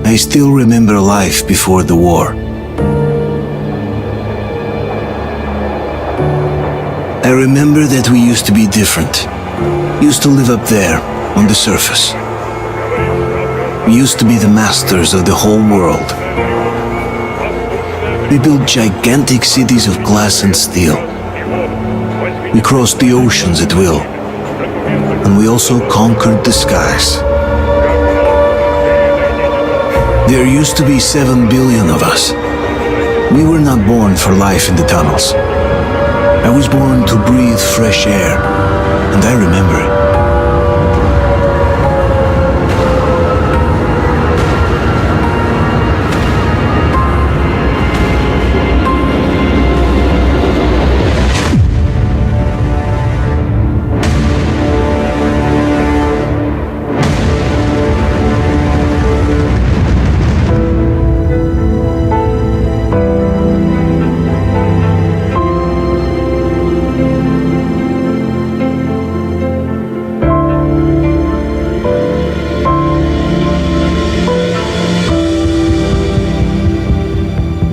I still remember life before the war. I remember that we used to be different. Used to live up there, on the surface. We used to be the masters of the whole world. We built gigantic cities of glass and steel. We crossed the oceans at will. And we also conquered the skies. There used to be 7 billion of us. We were not born for life in the tunnels. I was born to breathe fresh air, and I remember it.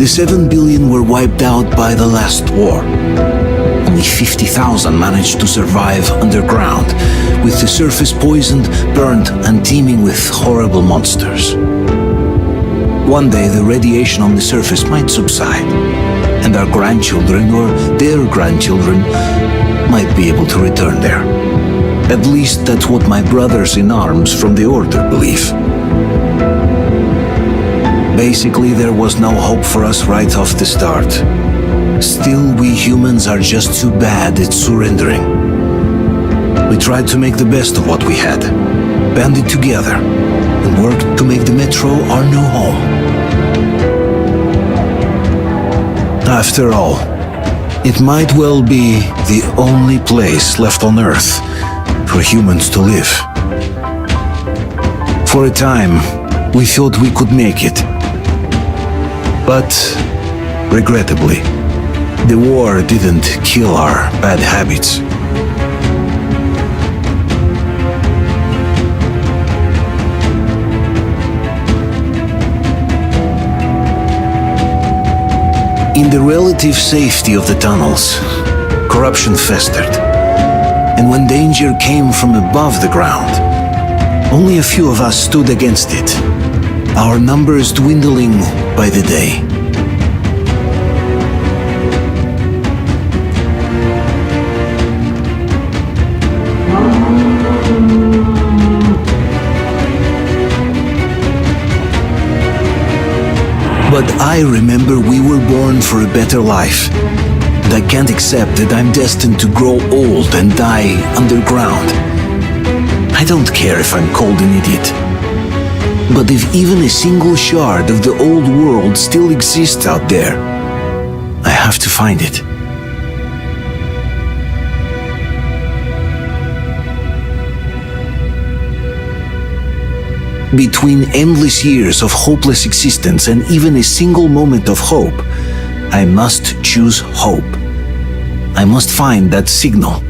The 7 billion were wiped out by the last war. Only 50,000 managed to survive underground, with the surface poisoned, burnt, and teeming with horrible monsters. One day the radiation on the surface might subside, and our grandchildren or their grandchildren might be able to return there. At least that's what my brothers in arms from the Order believe. Basically, there was no hope for us right off the start. Still, we humans are just too bad at surrendering. We tried to make the best of what we had, banded together, and worked to make the Metro our new home. After all, it might well be the only place left on Earth for humans to live. For a time, we thought we could make it. But, regrettably, the war didn't kill our bad habits. In the relative safety of the tunnels, corruption festered. And when danger came from above the ground, only a few of us stood against it, our numbers dwindling by the day. But I remember we were born for a better life. And I can't accept that I'm destined to grow old and die underground. I don't care if I'm called an idiot. But if even a single shard of the old world still exists out there, I have to find it. Between endless years of hopeless existence and even a single moment of hope, I must choose hope. I must find that signal.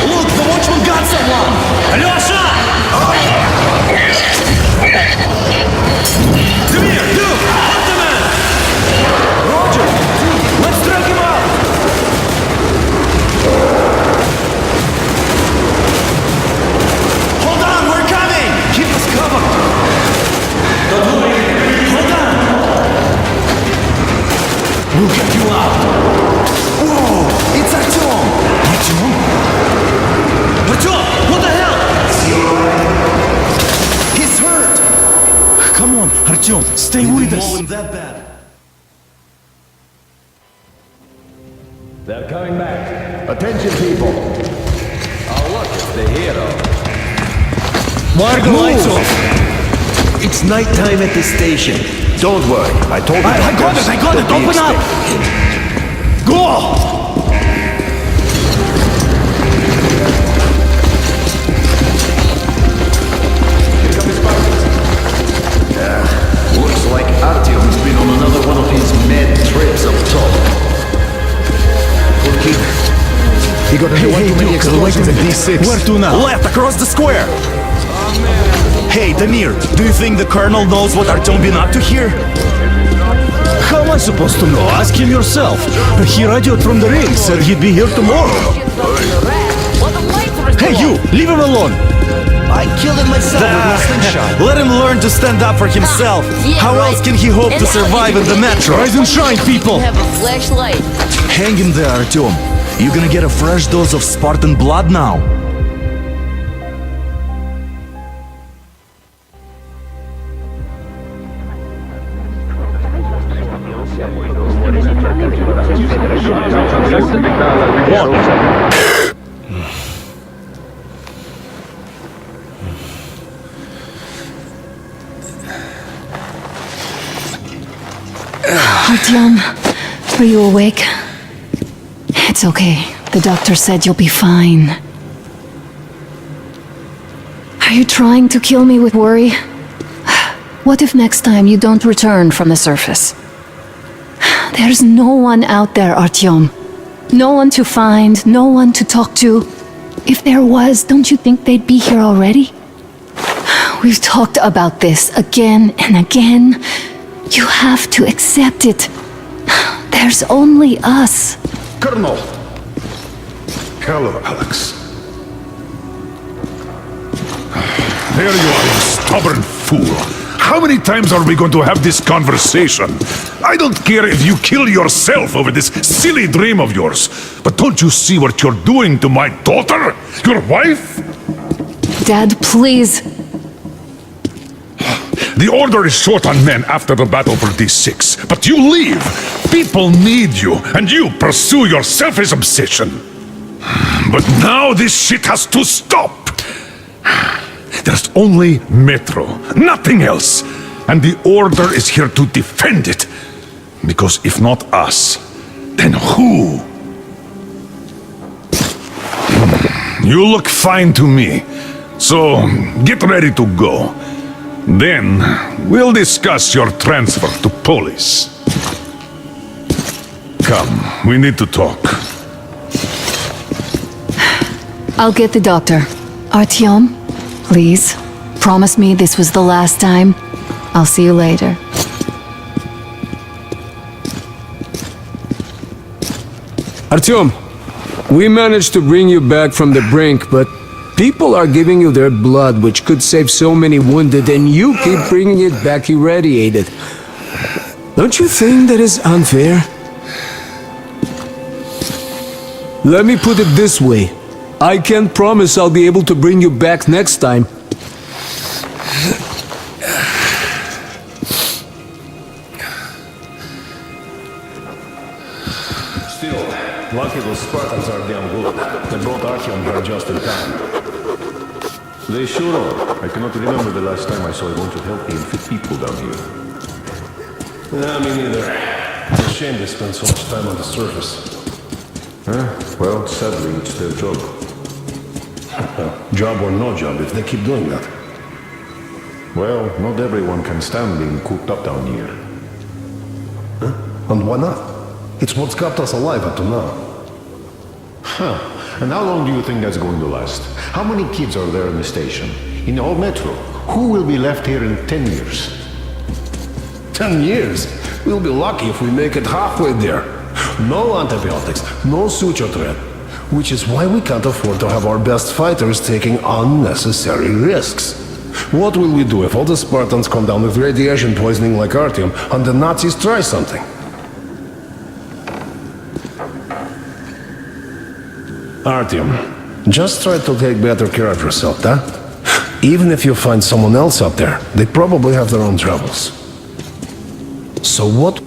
Look, the watchman got someone! Alyosha! Demir, you! Hunt the man! Roger! Let's drag him out! Hold on, we're coming! Keep us covered! Don't worry! Hold on! We'll get you out! Whoa! It's Artyom! Artyom? Artyom! What the hell? He's hurt! Come on, Artyom, stay with us! That bad. They're coming back. Attention, people. Oh, look, it's the hero. Why are the lights off? It's nighttime at the station. Don't worry, I told you. I got it! Open up! Go! Looks like Artyom's been on another one of his mad trips up top. Poor kid. He got into one too many explosions at D6. Where to now? Left, across the square! Hey, Damir, do you think the Colonel knows what Artyom been up to here? How am I supposed to know? Ask him yourself. He radioed from the ring, said he'd be here tomorrow. Hey, you! Leave him alone! I killed him myself with my slingshot. Let him learn to stand up for himself. How else can he hope to survive in the metro? Rise and shine, people! Have a flashlight. Hang in there, Artyom. You're gonna get a fresh dose of Spartan blood now. Artyom, are you awake? It's okay. The doctor said you'll be fine. Are you trying to kill me with worry? What if next time you don't return from the surface? There's no one out there, Artyom. No one to find, no one to talk to. If there was, don't you think they'd be here already? We've talked about this again and again. You have to accept it. There's only us. Colonel! Hello, Alex. There you are, you stubborn fool. How many times are we going to have this conversation? I don't care if you kill yourself over this silly dream of yours, but don't you see what you're doing to my daughter? Your wife? Dad, please. The Order is short on men after the battle for D6, but you leave. People need you, and you pursue your selfish obsession. But now this shit has to stop. There's only Metro, nothing else. And the Order is here to defend it. Because if not us, then who? You look fine to me. So, get ready to go. Then, we'll discuss your transfer to Polis. Come, we need to talk. I'll get the doctor. Artyom, please, promise me this was the last time. I'll see you later. Artyom, we managed to bring you back from the brink, but people are giving you their blood, which could save so many wounded, and you keep bringing it back irradiated. Don't you think that is unfair? Let me put it this way. I can't promise I'll be able to bring you back next time. Still, lucky those Spartans are damn good. They brought Artyom here just in time. They sure are. I cannot remember the last time I saw a bunch of healthy and fit people down here. Me neither. It's a shame they spend so much time on the surface. Well, sadly, it's their job. Job or no job, if they keep doing that. Well, not everyone can stand being cooped up down here. And why not? It's what's kept us alive up to now. Huh. And how long do you think that's going to last? How many kids are there in the station? In the whole metro? Who will be left here in 10 years? 10 years? We'll be lucky if we make it halfway there. No antibiotics, no suture thread. Which is why we can't afford to have our best fighters taking unnecessary risks. What will we do if all the Spartans come down with radiation poisoning like Artyom and the Nazis try something? Artyom, just try to take better care of yourself, huh? Even if you find someone else up there, they probably have their own troubles. So what?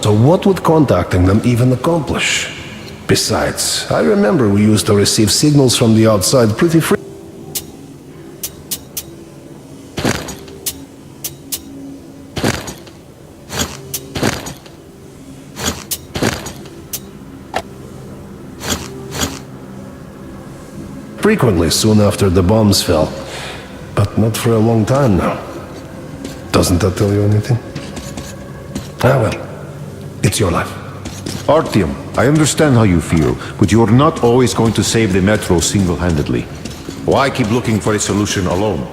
So what would contacting them even accomplish? Besides, I remember we used to receive signals from the outside pretty frequently. Soon after the bombs fell. But not for a long time now. Doesn't that tell you anything? Ah well, it's your life. Artyom, I understand how you feel, but you're not always going to save the metro single-handedly. Why keep looking for a solution alone?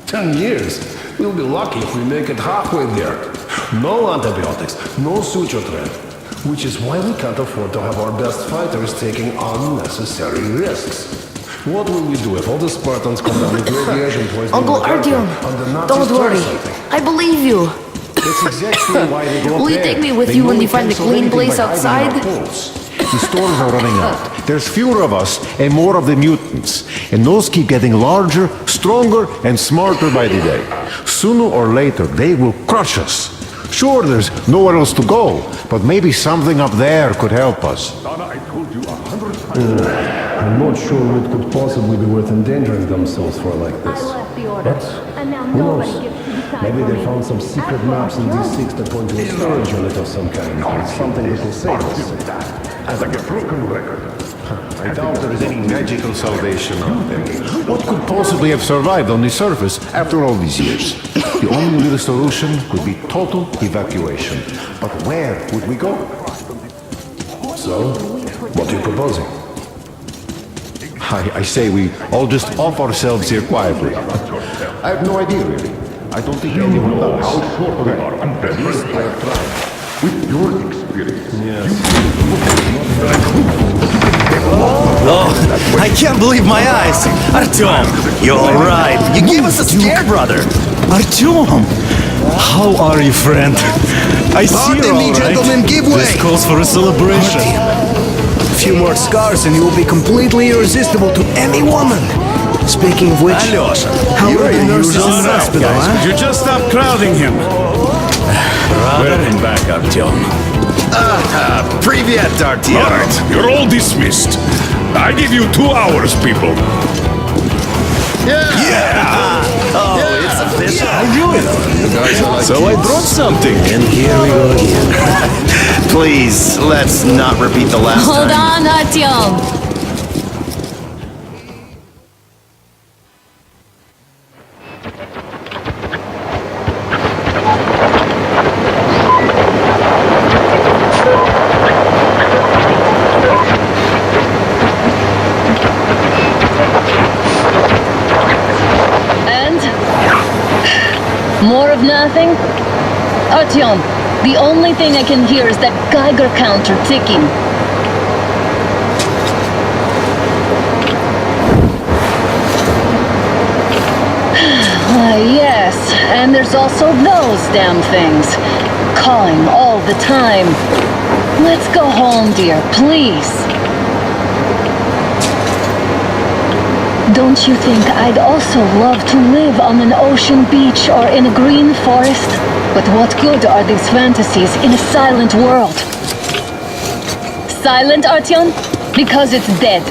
"10 years? We'll be lucky if we make it halfway there. No antibiotics, no suture thread. Which is why we can't afford to have our best fighters taking unnecessary risks. What will we do if all the Spartans come down with radiation poisoning? Uncle Artyom, don't worry. I believe you. That's exactly why they go up Will you there. take me with They you know when we you find can't the solve clean anything place by hiding in outside? our holes. The stores are running out. There's fewer of us and more of the mutants. And those keep getting larger, stronger, and smarter by the day. Sooner or later, they will crush us. Sure, there's nowhere else to go, but maybe something up there could help us. I'm not sure what could possibly be worth endangering themselves for like this. But who knows? Maybe they found some secret maps in D6 that point to a storage unit of some kind. Something that will save us. Like a broken record. I doubt there is any magical salvation out there. What could possibly have survived on the surface after all these years? The only real solution could be total evacuation. But where would we go? So, what are you proposing? I say we all just off ourselves here quietly. I have no idea, really. I don't think anyone does. Okay. At least I have tried. With your experience. Yes. Oh, I can't believe my eyes! Artyom, you're alright. You gave us a scare, brother. Artyom! How are you, friend? I see you're alright. Gentlemen, give way! This calls for a celebration. A few more scars and you will be completely irresistible to any woman. Speaking of which, Alyosha, how you're are the a nurses in usual the hospital, huh? You just stop crowding him. Welcome back, Artyom. Привет, Artyom. All right, you're all dismissed. I give you 2 hours, people. Oh, it's official. I knew it. So I brought something. And here we go again. Please, let's not repeat the last Hold time. on, Artyom. More of nothing? Artyom, the only thing I can hear is that Geiger counter ticking. Why, yes, and there's also those damn things. cawing all the time. Let's go home, dear, please. Don't you think I'd also love to live on an ocean beach or in a green forest? But what good are these fantasies in a silent world? Silent, Artyom? Because it's dead.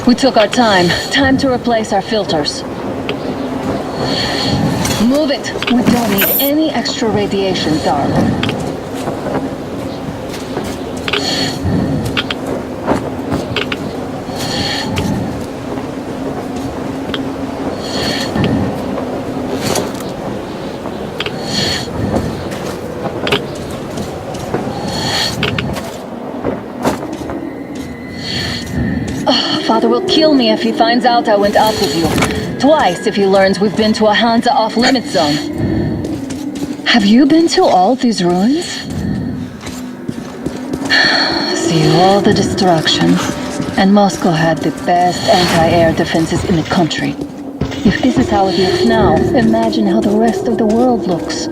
We took our time. Time to replace our filters. Move it. We don't need any extra radiation, darling. Father will kill me if he finds out I went out with you. Twice if he learns we've been to a Hansa off-limit zone. Have you been to all these ruins? See all the destruction. And Moscow had the best anti-air defenses in the country. If this is how it looks now, imagine how the rest of the world looks.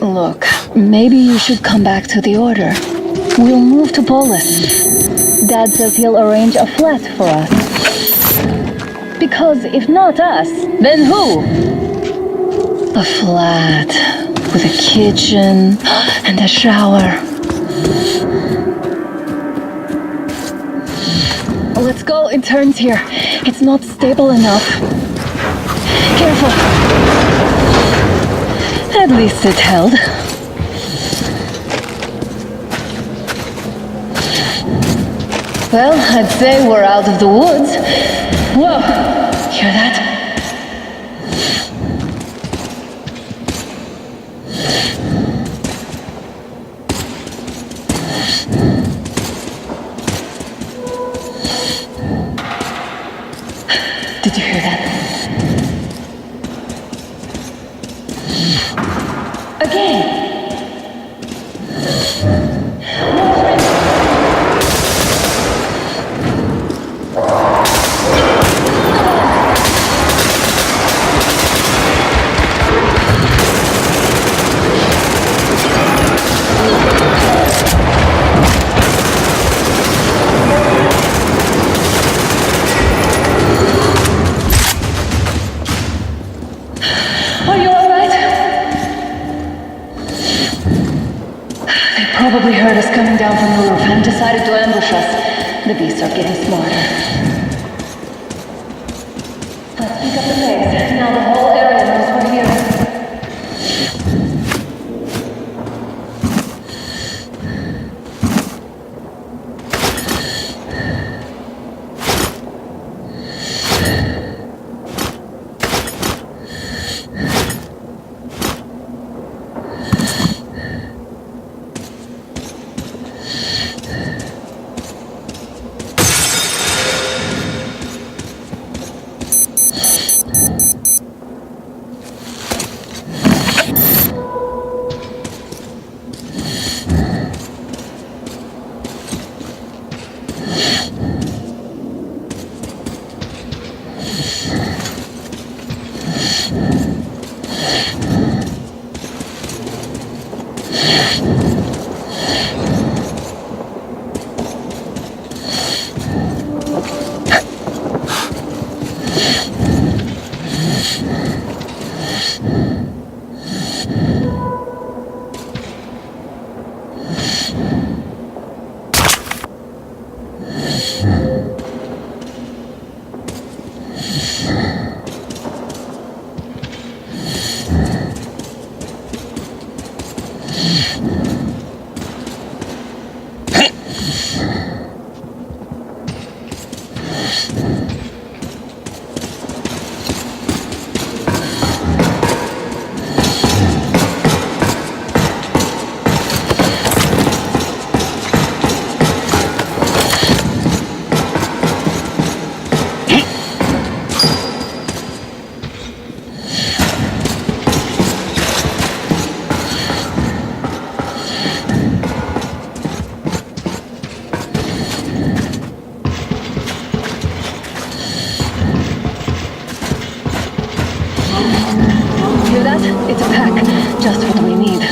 Look, maybe you should come back to the Order. We'll move to Polis. Dad says he'll arrange a flat for us. Because if not us, then who? A flat with a kitchen and a shower. Let's go, it turns here. It's not stable enough. Careful. At least it held. Well, I'd say we're out of the woods. Whoa! Hear that? Did you hear that? Again! probably heard us coming down from the roof and decided to ambush us. The beasts are getting smarter. Let's pick up the pace. Now the whole area knows we're here. Hear that? It's a pack. Just what we need.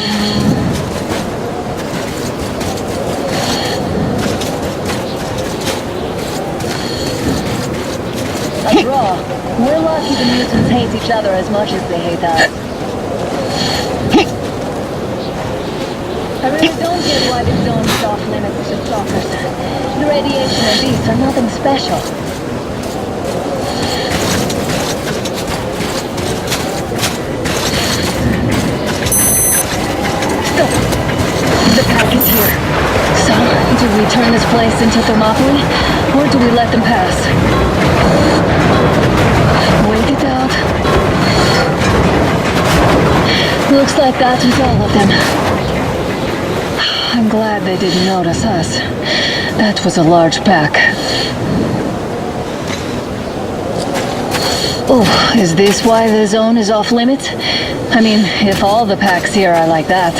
A draw. We're lucky the mutants hate each other as much as they hate us. I really don't get why this zone is off limits to stalkers. The radiation and beasts are nothing special. The pack is here. So, do we turn this place into Thermopylae, or do we let them pass? Wait it out. Looks like that is all of them. I'm glad they didn't notice us. That was a large pack. Oh, is this why the zone is off limits? I mean, if all the packs here are like that.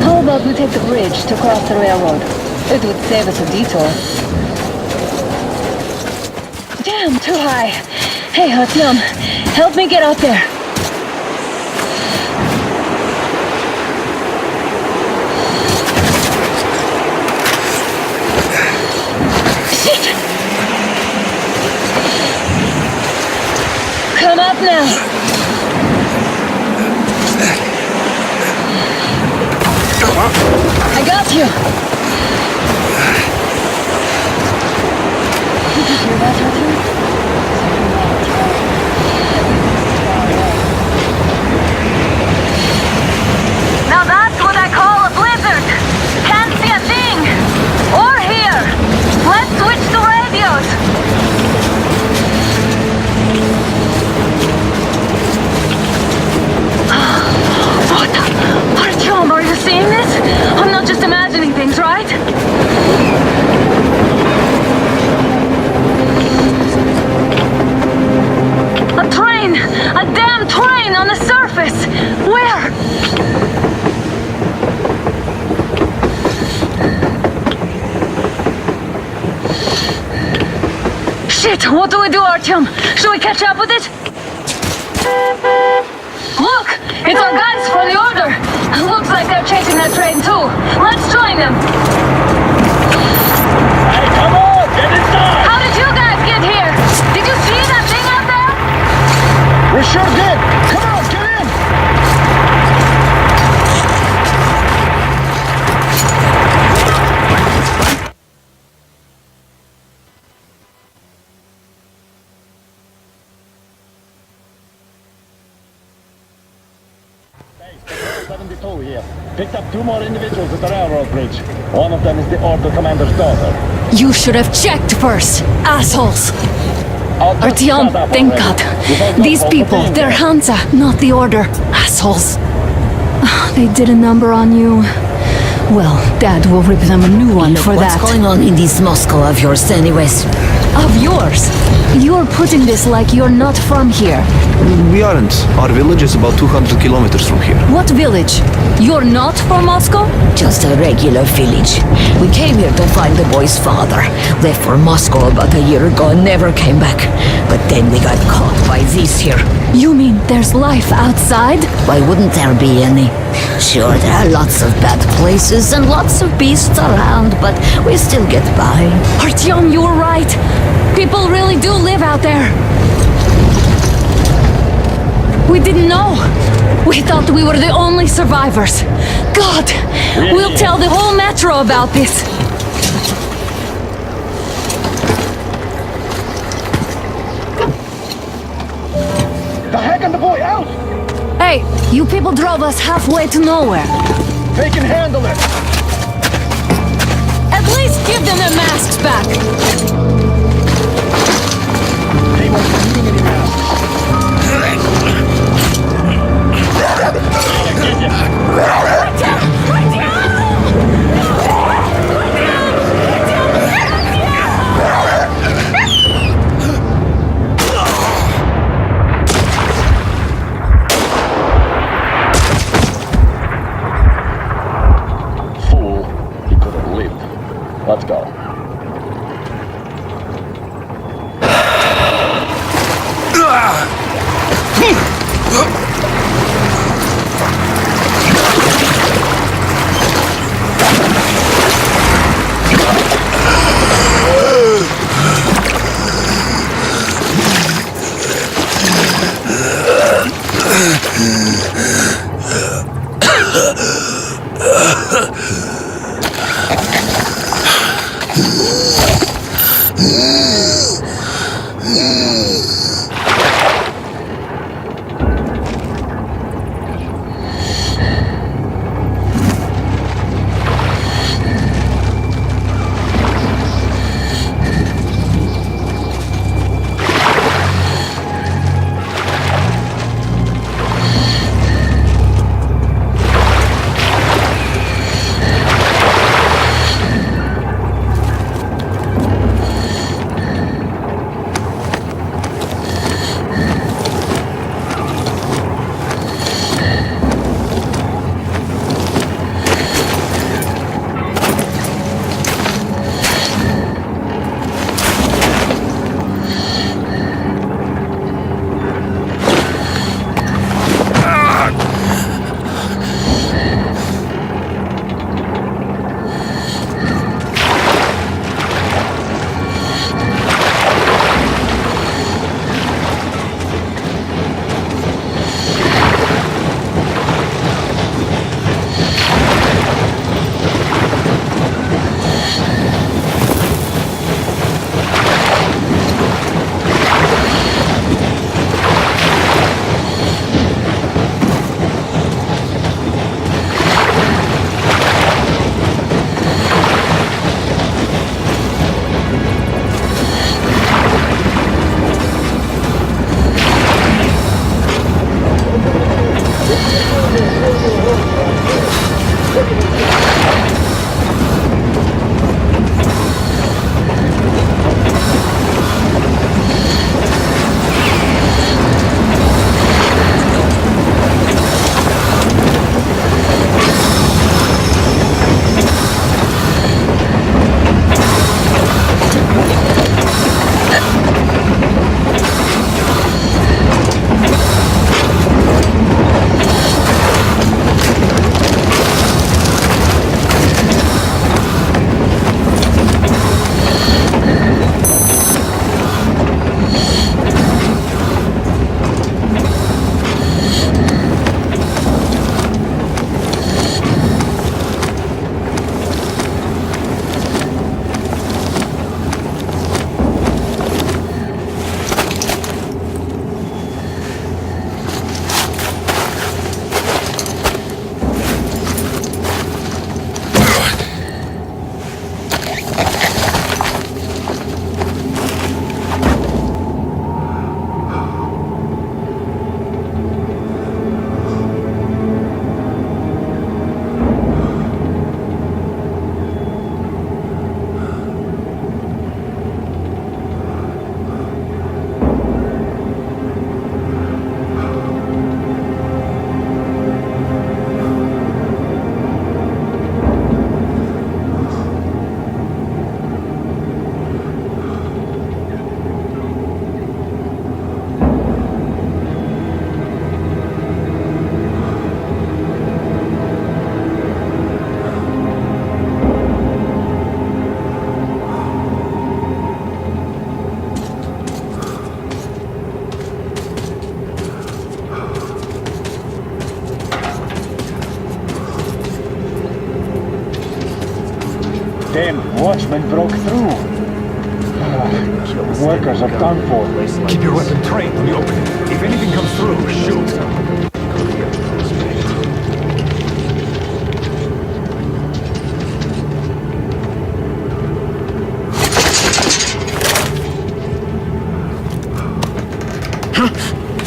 How about we take the bridge to cross the railroad? It would save us a detour. Damn, too high. Hey, Artyom, help me get out there. Shit! Come up now. I got you! Did you hear that, Artyom? Now that's what I call a blizzard! Can't see a thing! Or hear! Let's switch to radios! What? Artyom, are you seeing this? I'm not just imagining things, right? Shit, what do we do, Artyom? Should we catch up with it? Look! It's our guys for the order! Looks like they're chasing that train too. Let's join them! Hey, come on! Get inside! How did you guys get here? Did you see that thing out there? We sure did! Come on, get in! Hey, 72 here. Picked up 2 more individuals at the railroad bridge. One of them is the order commander's daughter. You should have checked first, assholes! Artyom, thank God. These people, they're Hansa, not the Order. Assholes. They did a number on you. Well, Dad will rip them a new one for that. What's going on in this Moscow of yours anyways? Of yours? You're putting this like you're not from here. We aren't. Our village is about 200 kilometers from here. What village? You're not from Moscow? Just a regular village. We came here to find the boy's father. Left for Moscow about a year ago and never came back. But then we got caught by this here. You mean there's life outside? Why wouldn't there be any? Sure, there are lots of bad places and lots of beasts around, but we still get by. Artyom, you're right. People really do live out there. We didn't know. We thought we were the only survivors. God, we'll tell the whole metro about this. The heck and the boy out! Hey, you people drove us halfway to nowhere. They can handle it! At least give them their masks back. They won't be needing any masks. Fool. He could have lived. Let's go. Damn watchmen broke through. Workers are done for. Keep your weapon trained on the opening. If anything comes through, shoot.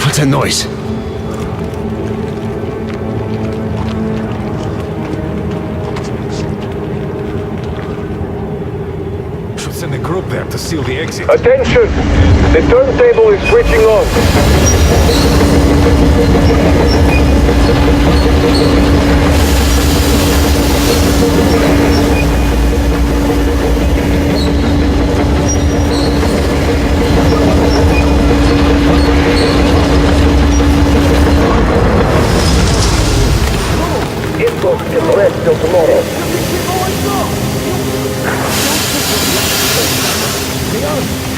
What's that noise? Should send a group there to seal the exit. Attention! The turntable is switching on. Inbox is rest till tomorrow.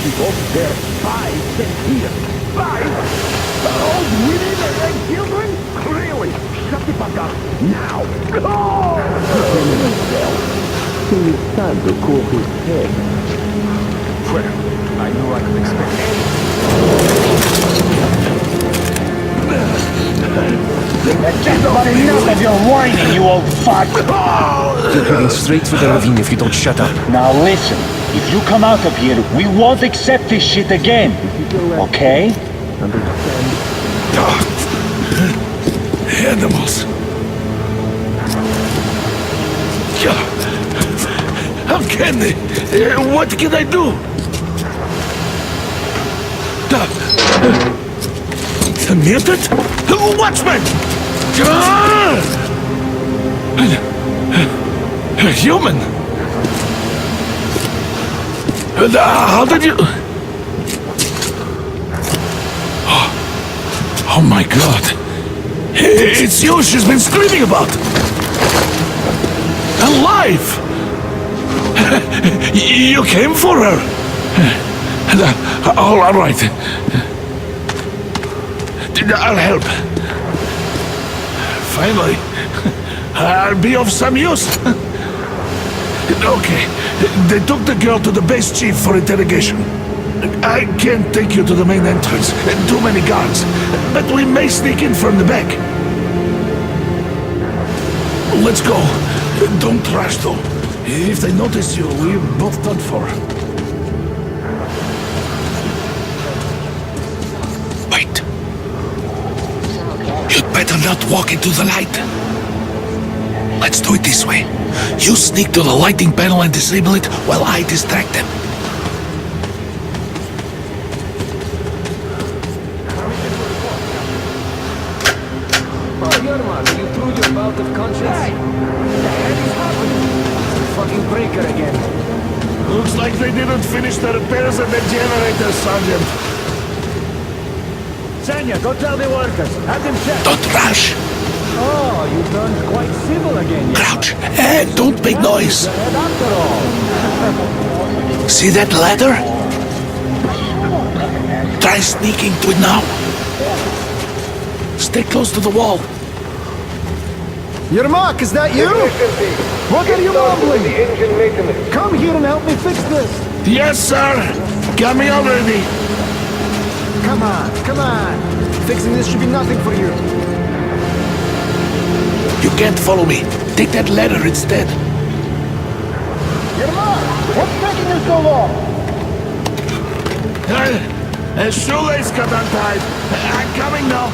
People, there are 5 sent here. 5? Old women and children? Really? Shut the fuck up. Now. Go! He is time to cool his head. Well, I knew I could expect Just about enough of your whining, you old fuck! You're heading straight for the ravine if you don't shut up. Now listen, if you come out of here, we won't accept this shit again. Okay? Animals. How can they? What can I do? Mutant? Watchman! Human? How did you... Oh my God. It's you she's been screaming about. Alive! You came for her. All right. I'll help. Finally, I'll be of some use. Okay, they took the girl to the base chief for interrogation. I can't take you to the main entrance. Too many guards. But we may sneak in from the back. Let's go. Don't rush though. If they notice you, we're both done for. Wait. You'd better not walk into the light. Let's do it this way. You sneak to the lighting panel and disable it while I distract them. You threw your bout of conscience? Hey! What the heck is happening? It's the fucking breaker again. Looks like they didn't finish the repairs at the generator, Sergeant. Senya, go tell the workers. Have them check. Don't rush. Oh, you turned quite civil again. Crouch and don't make noise. After all. See that ladder? Try sneaking to it now. Stay close to the wall. Yermak, is that you? What are you mumbling? Come here and help me fix this. Yes, sir. Got me already. Come on, come on. Fixing this should be nothing for you. You can't follow me. Take that ladder instead. Yermak, what's taking you so long? A shoelace got untied. I'm coming now.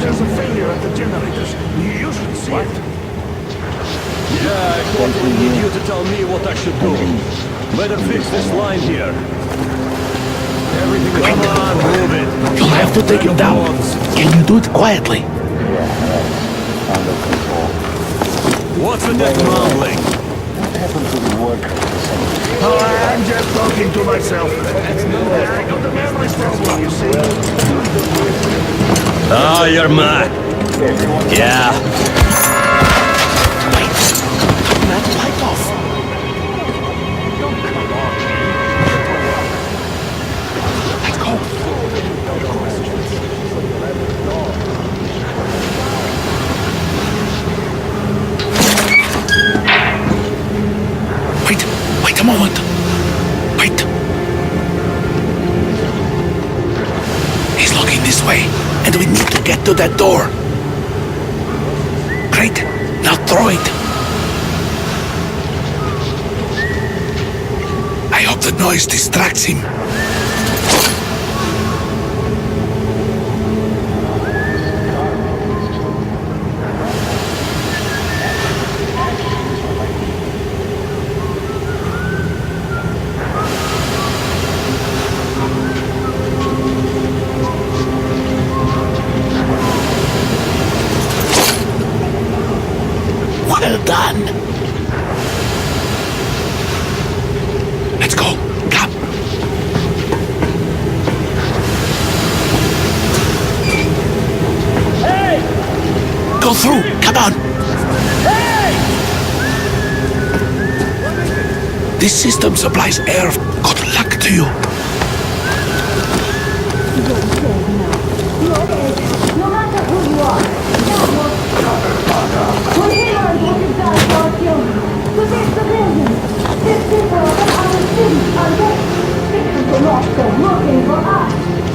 There's a failure at the generators. You should see it. Yeah, I totally need you to tell me what I should do. Better fix this line here. Everything. Come on, move it. You'll have to take it down. Can you do it quietly? What's with that mumbling? What happened to the workers? Oh, I'm just talking to myself. I got the memory problem, you see. Oh, you're mad. Yeah. Wait. Turn that light off. Let's go. this way, and we need to get to that door. Great. Now throw it. I hope the noise distracts him. Well done. Let's go. Come. Hey! Go through. Come on. Hey! This system supplies air. Good luck to you. No matter who you are, we're here on what you've done for our children. To save civilians. This people and our students are dead. Because the Moscow looking for us.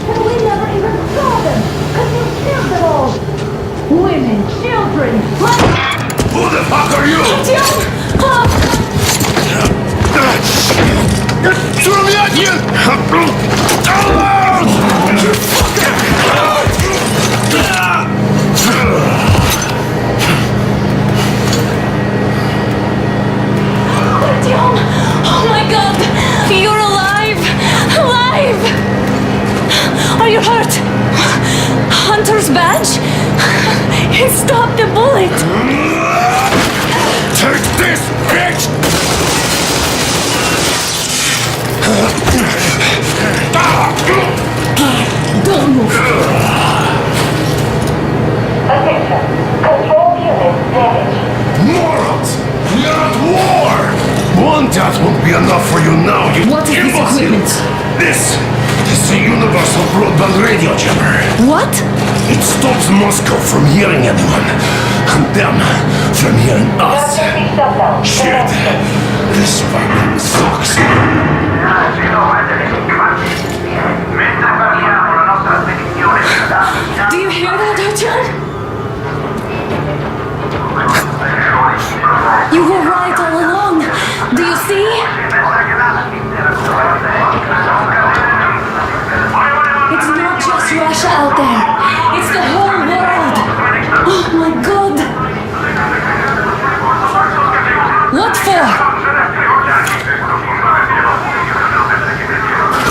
And we never even saw them. Because you killed them all. Women, children, Who the fuck are you? Throw me at you! Oh my god! You're alive! Alive! Are you hurt? Hunter's badge? It stopped the bullet! Take this, bitch! Don't move! Attention. Control unit damaged. Morons! We are at war! One death won't be enough for you now, you What is this imbecile! equipment? This is the Universal Broadband Radio Jammer. What? It stops Moscow from hearing anyone, and them from hearing us. Shit! This fucking sucks. Do you hear that, Artyom? You were right all along. Do you see? It's not just Russia out there. It's the whole world. Oh my god. What for?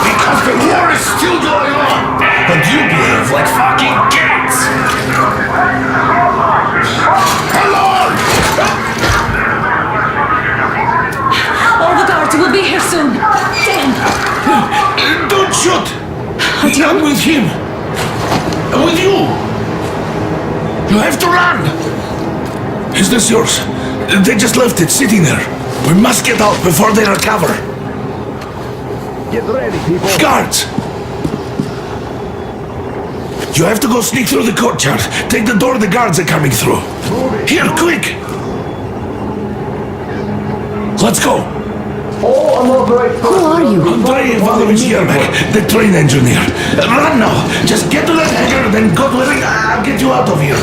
Because the war is still going on, and you behave like fucking kids. Hello! All the guards will be here soon. Damn. Don't shoot! I'm with him. With you. You have to run. Is this yours? They just left it sitting there. We must get out before they recover. Get ready, people. Guards! You have to go sneak through the courtyard. Take the door the guards are coming through. Here, quick! Let's go. Who are you? Andrei Ivanovich Yermak, the train engineer. Run now. Just get to that hangar, then God willing, I'll get you out of here.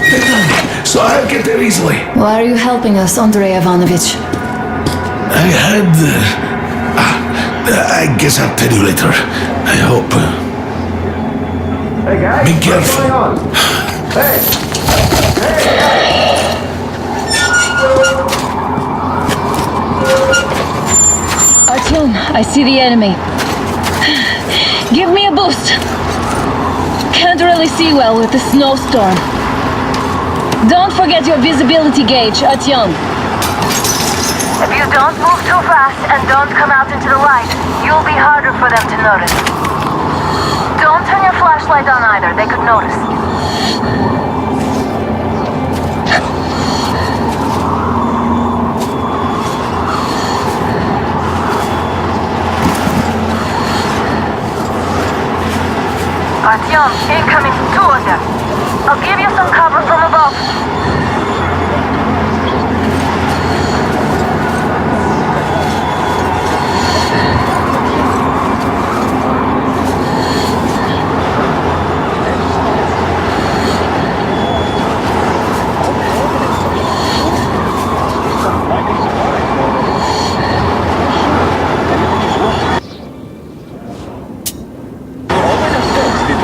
Take time, so I'll get there easily. Why are you helping us, Andrei Ivanovich? I had... I guess I'll tell you later. I hope. Hey guys, Be what's careful. going on? Hey! Artyom, I see the enemy. Give me a boost. Can't really see well with the snowstorm. Don't forget your visibility gauge, Artyom. If you don't move too fast and don't come out into the light, you'll be harder for them to notice. Don't turn your flashlight on either, they could notice. Artyom, incoming, 2 of them. I'll give you some cover from above.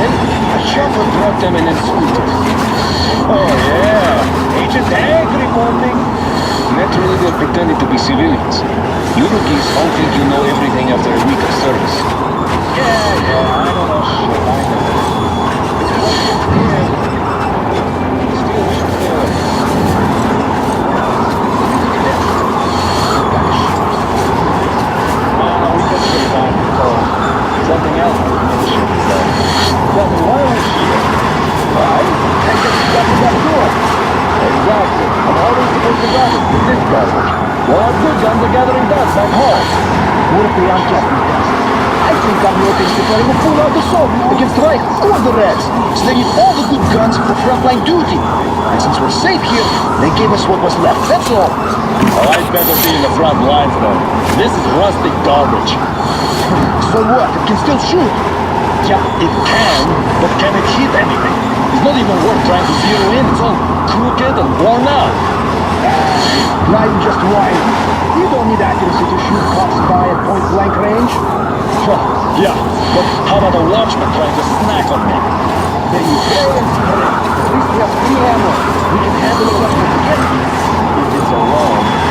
eh? A chauffeur brought them in a scooter. Oh yeah, Agent Ag reporting. Naturally, they're pretending to be civilians. You rookies all think you know everything after a week of service. Yeah, I don't know shit, I know. Still we can get back to something else. Tell me, why are we here? Why? I just got to that door. Exactly. I'm always supposed to guard it with this garbage. Well, our good guns are gathering dust back home. What if they aren't gathering dust? I think I'm looking to try to pull out the sword against rifles or the reds. So they need all the good guns for frontline duty. And since we're safe here, they gave us what was left. That's all. Oh, I'd better be in the front lines, though. This is rustic garbage. So what? It can still shoot. Yeah, it can, but can it hit anything? It's not even worth trying to zero in. It's all crooked and worn out. Riding just right. You don't need accuracy to shoot cops by at point-blank range. Yeah, but how about a watchman trying to snack on me? Then you pray and pray. At least we have free ammo. We can handle the watchman together. If it's alone.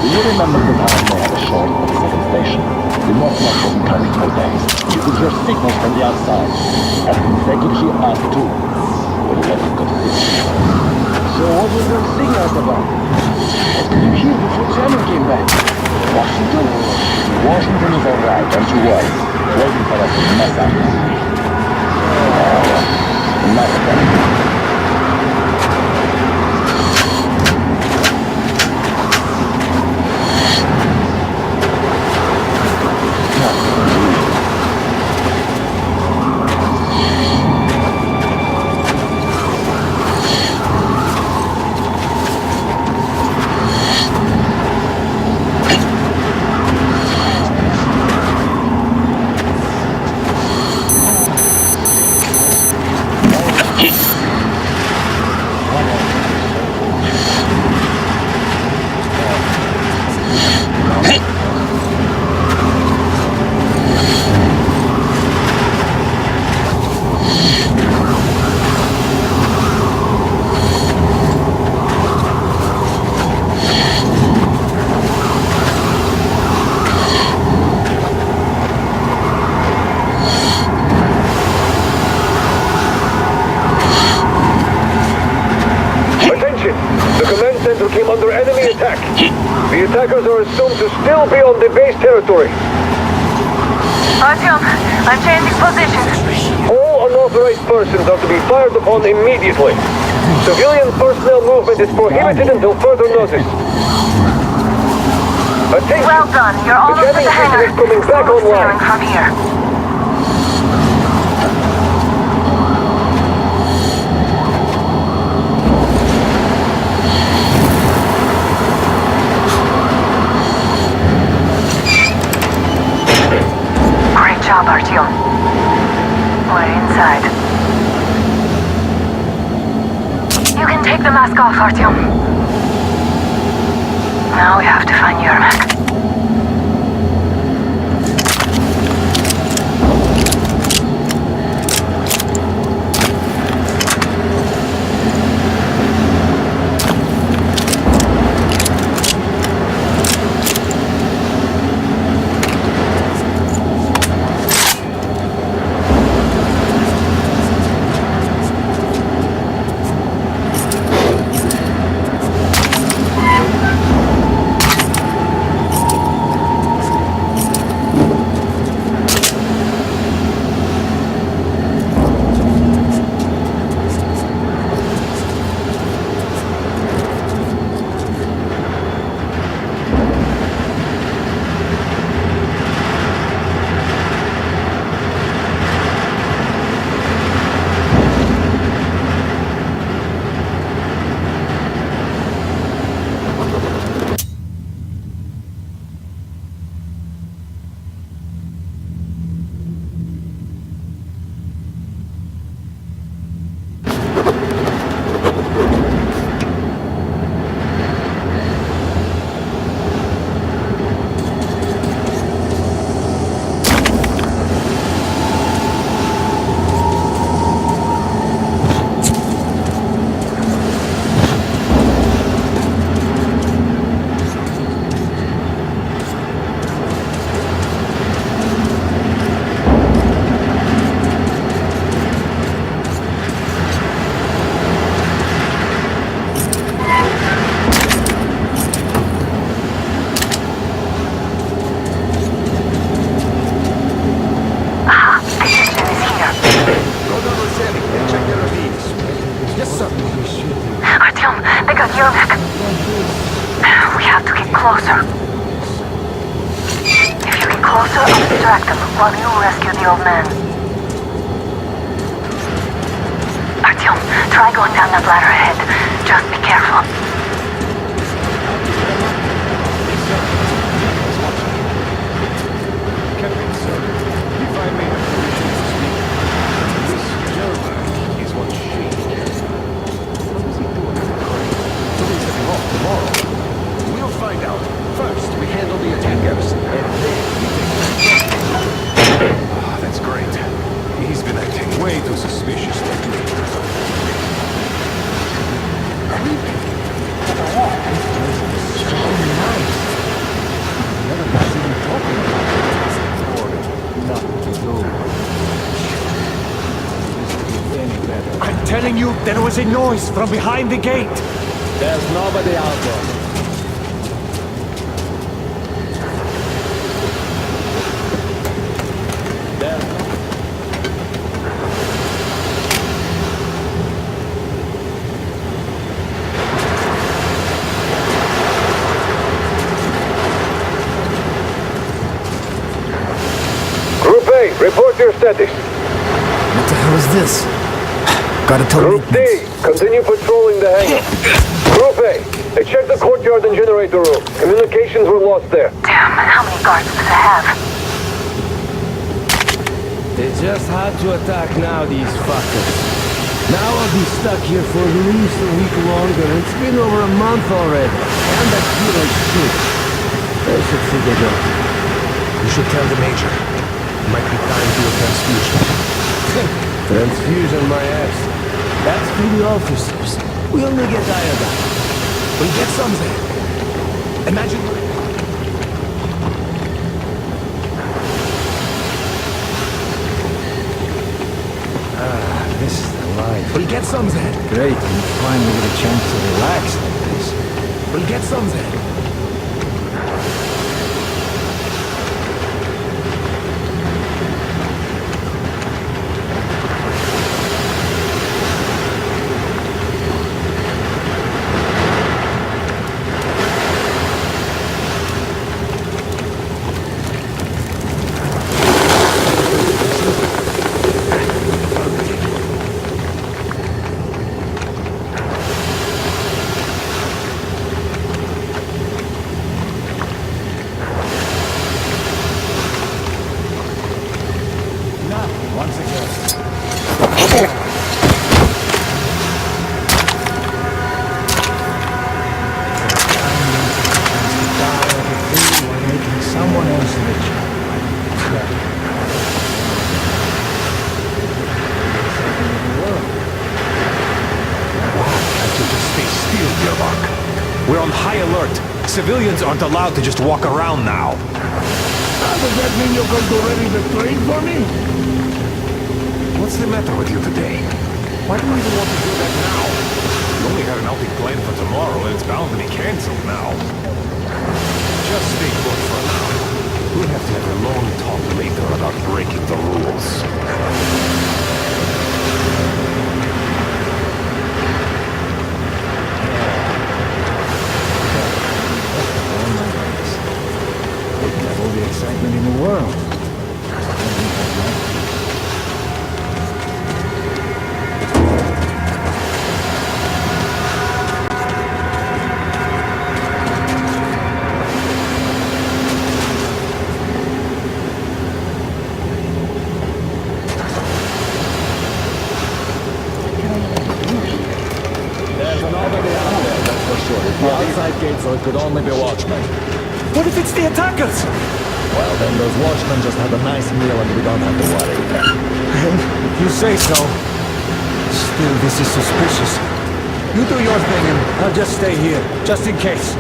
you remember the time they had a short at the second station? The Northlock wasn't coming for days. You could hear signals from the outside. And they could hear us too. But nothing could fix it. So what was their signals about? What did you hear before Tanner came back? Washington? Washington is alright, don't you worry. Waiting for us to mess up. Enough of that. The attackers are assumed to still be on the base territory. Artyom, I'm changing position. All unauthorized persons are to be fired upon immediately. Civilian personnel movement is prohibited until further notice. Attention! Well done. You're almost at the hangar. Is coming back online. From here. Job, Artyom. We're inside. You can take the mask off, Artyom. Now we have to find Yermak. While you rescue the old man. Artyom, try going down that ladder ahead. Just be careful. Captain, sir, if I may have permission to speak, this Yermak is what she is. What is he doing in the crane? He's heading off tomorrow. We'll find out. First, we handle the attackers, and then we take that's great. He's been acting way too suspicious lately. Creepy. There was a noise from behind the gate. There's nobody out there. Group A, report your status. What the hell is this? Gotta tell Group D, continue patrolling the hangar. Group A, check the courtyard and generator room. Communications were lost there. Damn, how many guards does it have? They just had to attack now, these fuckers. Now I'll be stuck here for at least a week longer. It's been over a month already. And I feel like shit. They should figure it out. You should tell the Major. It might be time to do a transfusion. Transfusion, my ass. That's for the officers. We only get iodine. We'll get some then. Imagine... This is the life. We'll get some then. Great, we finally get a chance to relax like this. We'll get some then. We're on high alert. Civilians aren't allowed to just walk around now. Does that mean you're going to ready the train for me? What's the matter with you today? Why do you even want to do that now? We only had an outing planned for tomorrow, and it's bound to be cancelled now. Just stay put for now. We'll have to have a long talk later about breaking the rules. All the excitement in the world. There's nobody out there, that's for sure. It's the outside gate, so it could only be watchmen. What if it's the attackers? Well, then those watchmen just had a nice meal and we don't have to worry. If you say so. Still, this is suspicious. You do your thing and I'll just stay here, just in case.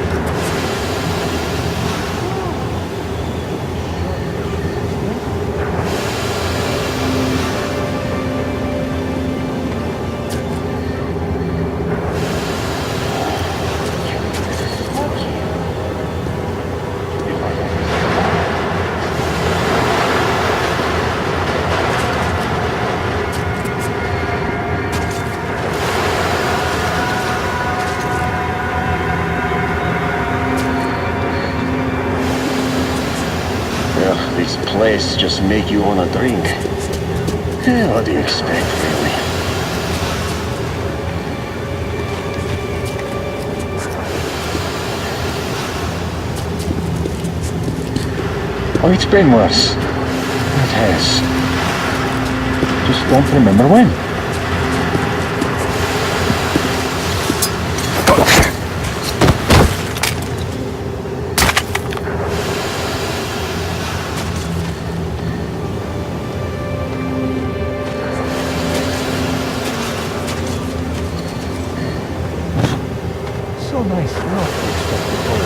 This place just make you wanna drink. What do you expect, really? Oh, it's been worse. It has. Just don't remember when.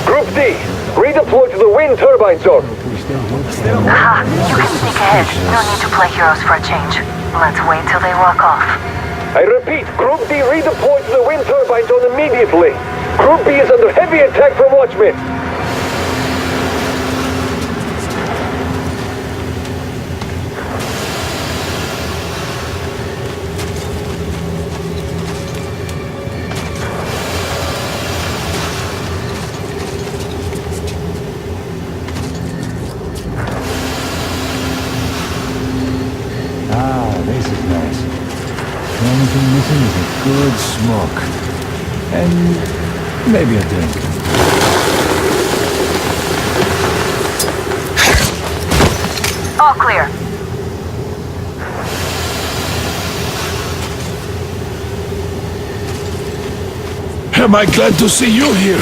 Group D, redeploy to the wind turbine zone. Aha, you can sneak ahead. No need to play heroes for a change. Let's wait till they walk off. I repeat, Group D redeploy to the wind turbine zone immediately. Group B is under heavy attack from Watchmen. Ah, this is nice. The only thing missing is a good smoke. And maybe a drink. All clear. Am I glad to see you here?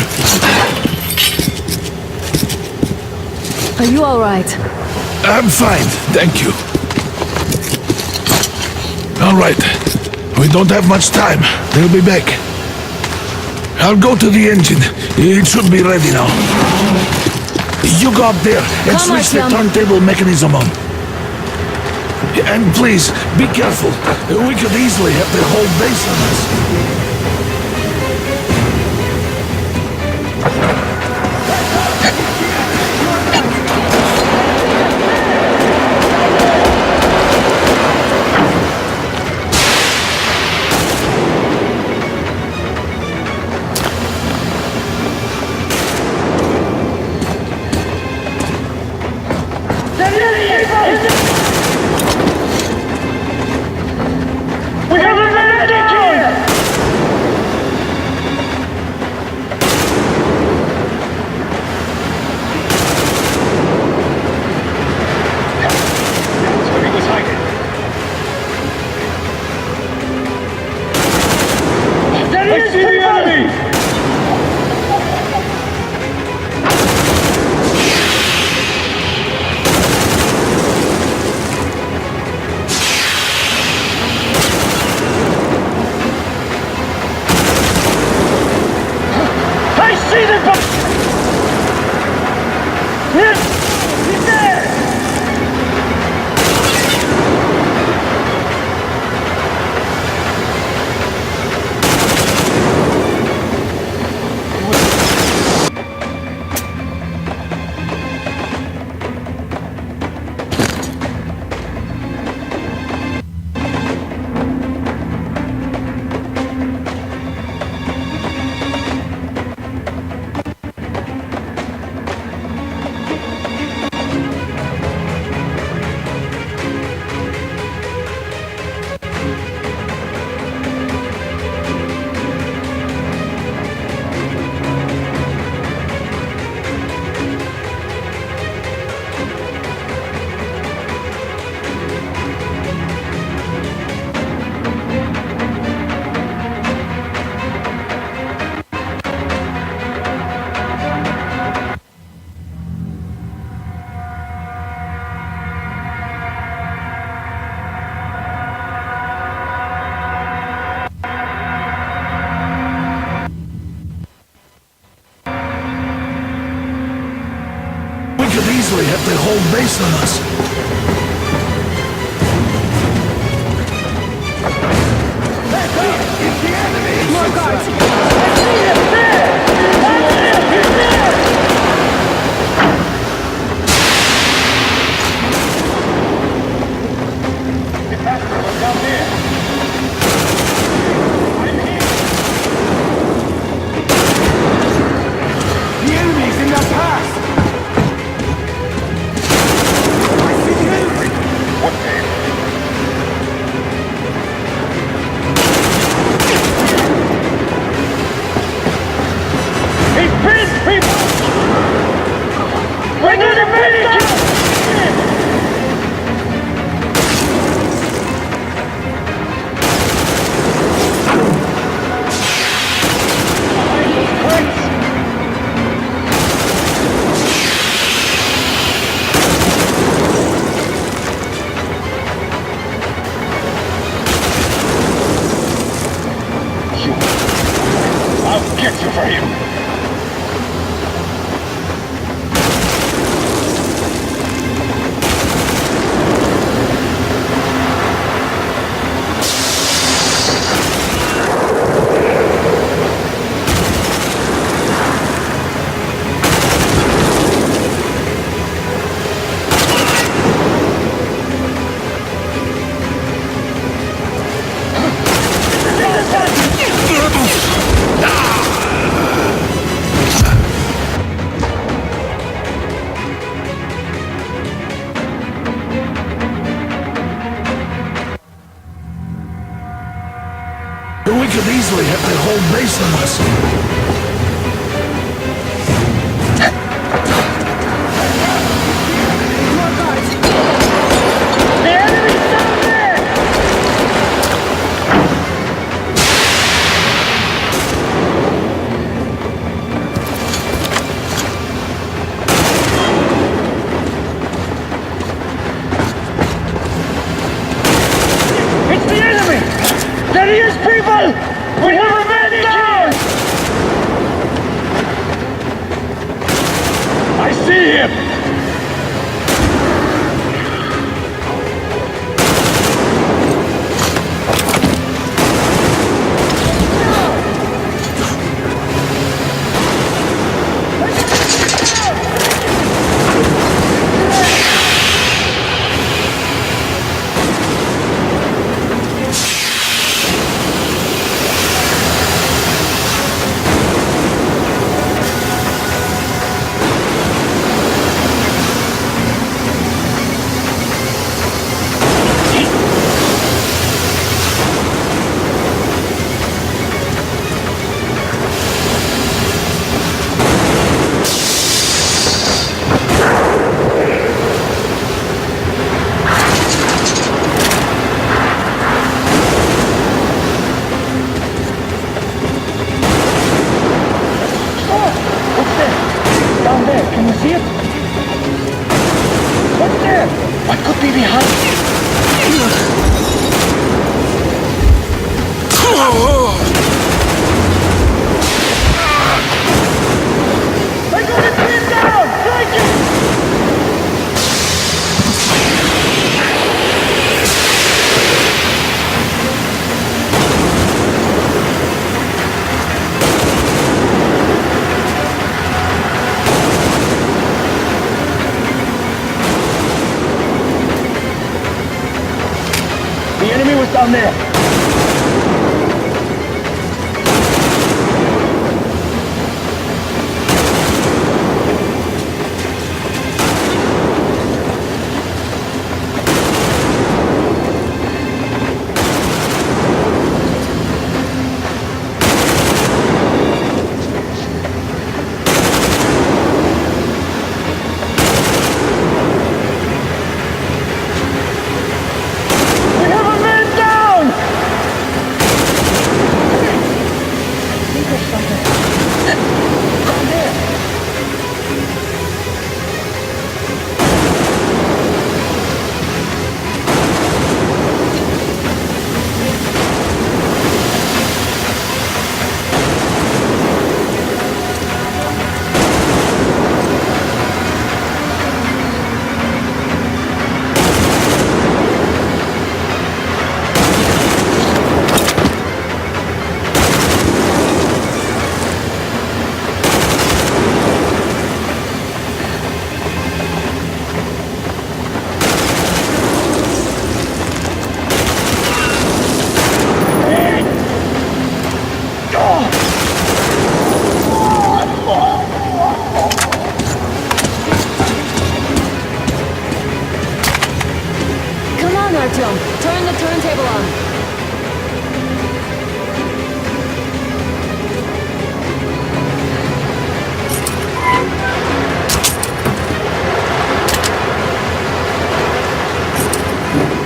Are you all right? I'm fine, thank you. All right. We don't have much time. They'll be back. I'll go to the engine. It should be ready now. You go up there and Come on, switch the Sam. turntable mechanism on. And please, be careful. We could easily have the whole base on us. We have a medic here! I see the enemy! I see the He's there! We could easily have the whole base on us. More guards! I see him there! I see him! He's there! Down there. The enemy's in that pass! I see the enemy! He pinned people! could easily have the whole base on us. The enemy's down there! It's the enemy! There he is, people! We have a man down! I see him! Down there, can you see it? What's there? What could be behind? I got it pinned down! Strike it! The enemy was down there. We have a man down! I think there's something. Down there. Come on, Artyom. Turn the turntable on.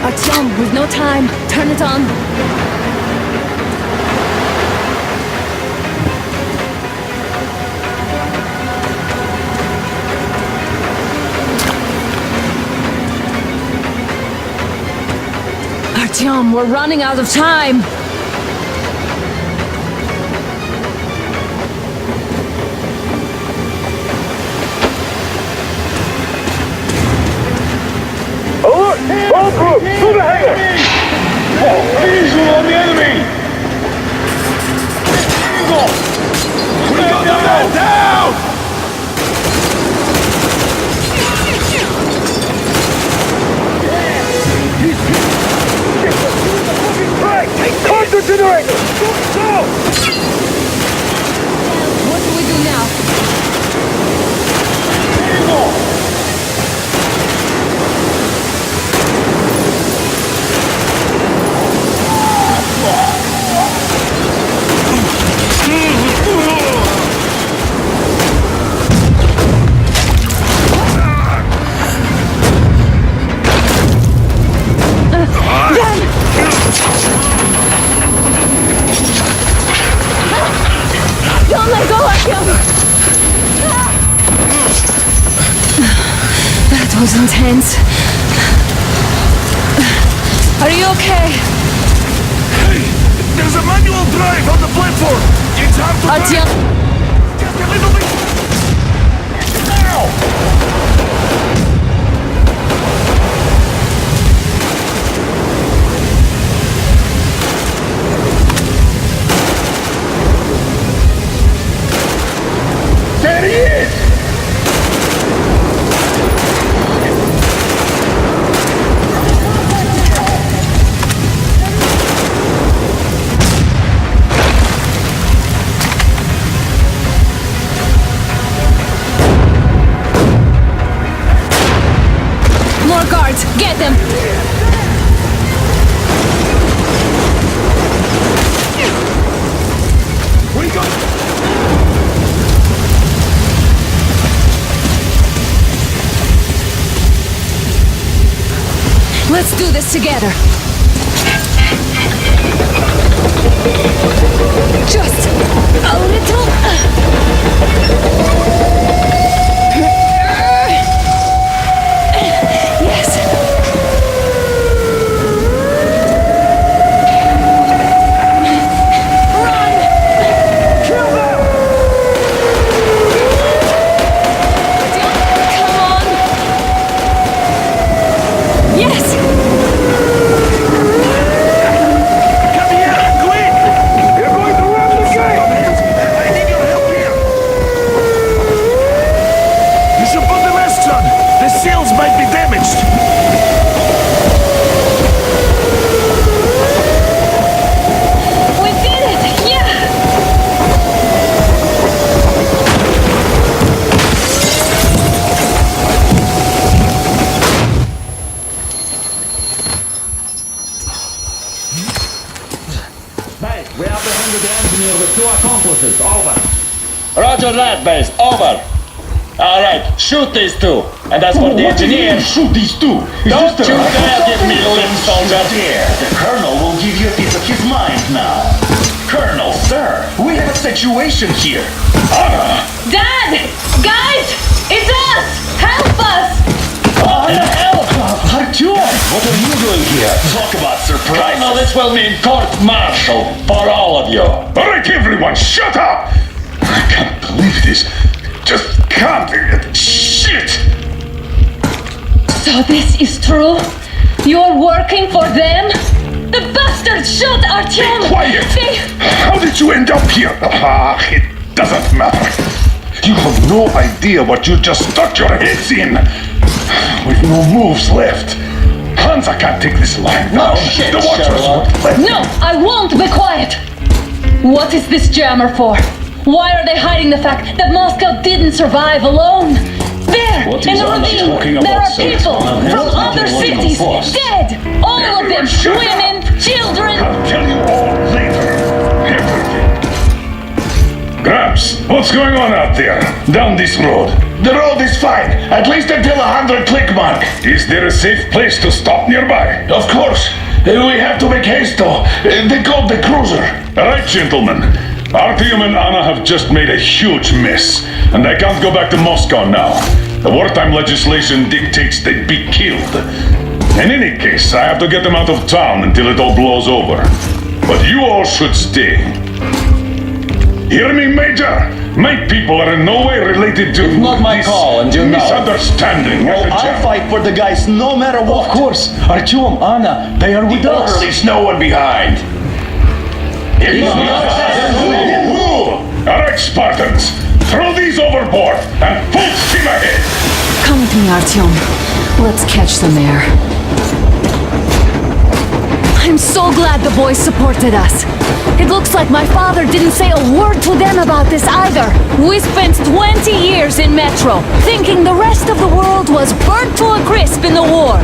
Artyom, we've no time. Turn it on. Artyom, we're running out of time. Alert! All groups, to the hangar! Visual on the enemy! Eagle! We got the man down! Counter generator! Go! What do we do now? was intense. Are you okay? Hey, there's a manual drive on the platform. It's hard to Artyom. drive. Just a little bit. Now! There he is! More guards! Get them! We got... Let's do this together. Just a little. Yes. Run! Kill them! Come on! Yes! Come here, quick! You're going to run the gate! I need your help here! You should put the masks on! The seals might be damaged! We did it! Yeah! Base, we apprehended the engineer with 2 accomplices. Over. Roger that, Base. Over. Alright, shoot these 2. And as for the engineer... Shoot these 2! Don't you dare give me lip, soldier! There, the Colonel will give you a piece of his mind now. Colonel, sir, we have a situation here. Dad! Guys! It's us! Help us! What the hell? Artyom, what are you doing here? Talk about surprise. Colonel, this will mean court-martial for all of you. All right, everyone, shut up! I can't believe this. Just can't. Shit! So this is true? You're working for them? The bastards shot Artyom! Be quiet! How did you end up here? It doesn't matter. You have no idea what you just stuck your heads in. With no moves left. Hansa can't take this line. No shit, the Watchers Sherlock. won't let No, I won't be quiet! What is this jammer for? Why are they hiding the fact that Moscow didn't survive alone? There, What in is the Anna talking ravine, about, there are sir? people Anna from has other been working cities, for us. dead! All of them, Shut up. women, children! I'll tell you all later. Everything. Gramps, what's going on out there? Down this road? The road is fine, at least until 100 click mark. Is there a safe place to stop nearby? Of course. We have to make haste though. They called the cruiser. All right, gentlemen. Artyom and Anna have just made a huge mess, and I can't go back to Moscow now. The wartime legislation dictates they be killed. In any case, I have to get them out of town until it all blows over. But you all should stay. Hear me, Major? My people are in no way related to It's not my this call, and you know. misunderstanding. Well, I'll fight for the guys no matter what. Of course, Artyom, Anna, they are with The us. orderlies, no one behind. All right, Spartans, throw these overboard and full steam ahead. Come with me, Artyom. Let's catch some air. I'm so glad the boys supported us. It looks like my father didn't say a word to them about this either. We spent 20 years in Metro, thinking the rest of the world was burnt to a crisp in the war.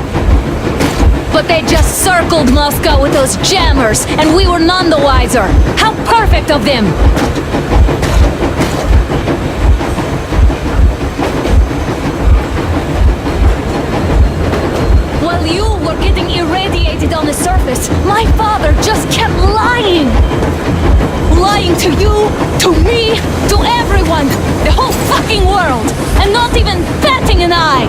But they just circled Moscow with those jammers, and we were none the wiser. How perfect of them! While you were getting irradiated on the surface, my father just kept lying! Lying to you, to me, to everyone, the whole fucking world, and not even batting an eye!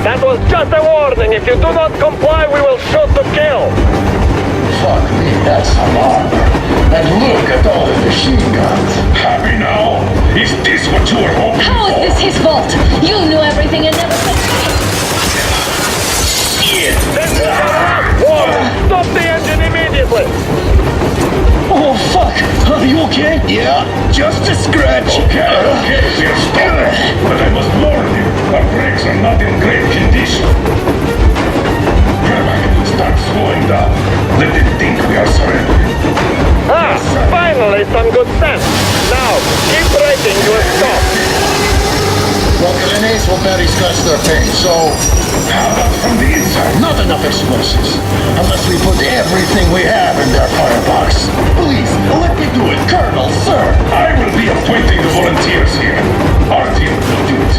That was just a warning. If you do not comply, we will shoot to kill. Fuck me, that's a lot. And look at all the machine guns. Happy now? Is this what you were hoping How is this his fault? You knew everything and never said Shit! Stop the engine immediately! Oh, fuck! Are you okay? Yeah, just a scratch. Okay, we'll stop. But I must warn you, our brakes are not in great condition. Start slowing down. Let them think we are surrendering. Finally some good sense. Now, keep braking, you will stop. Rockelinees will barely scratch their paint, so... How about from the inside? Not enough explosives. Unless we put everything we have in their firebox. Please, let me do it, Colonel, sir. I will be appointing the volunteers here. Our team will do it.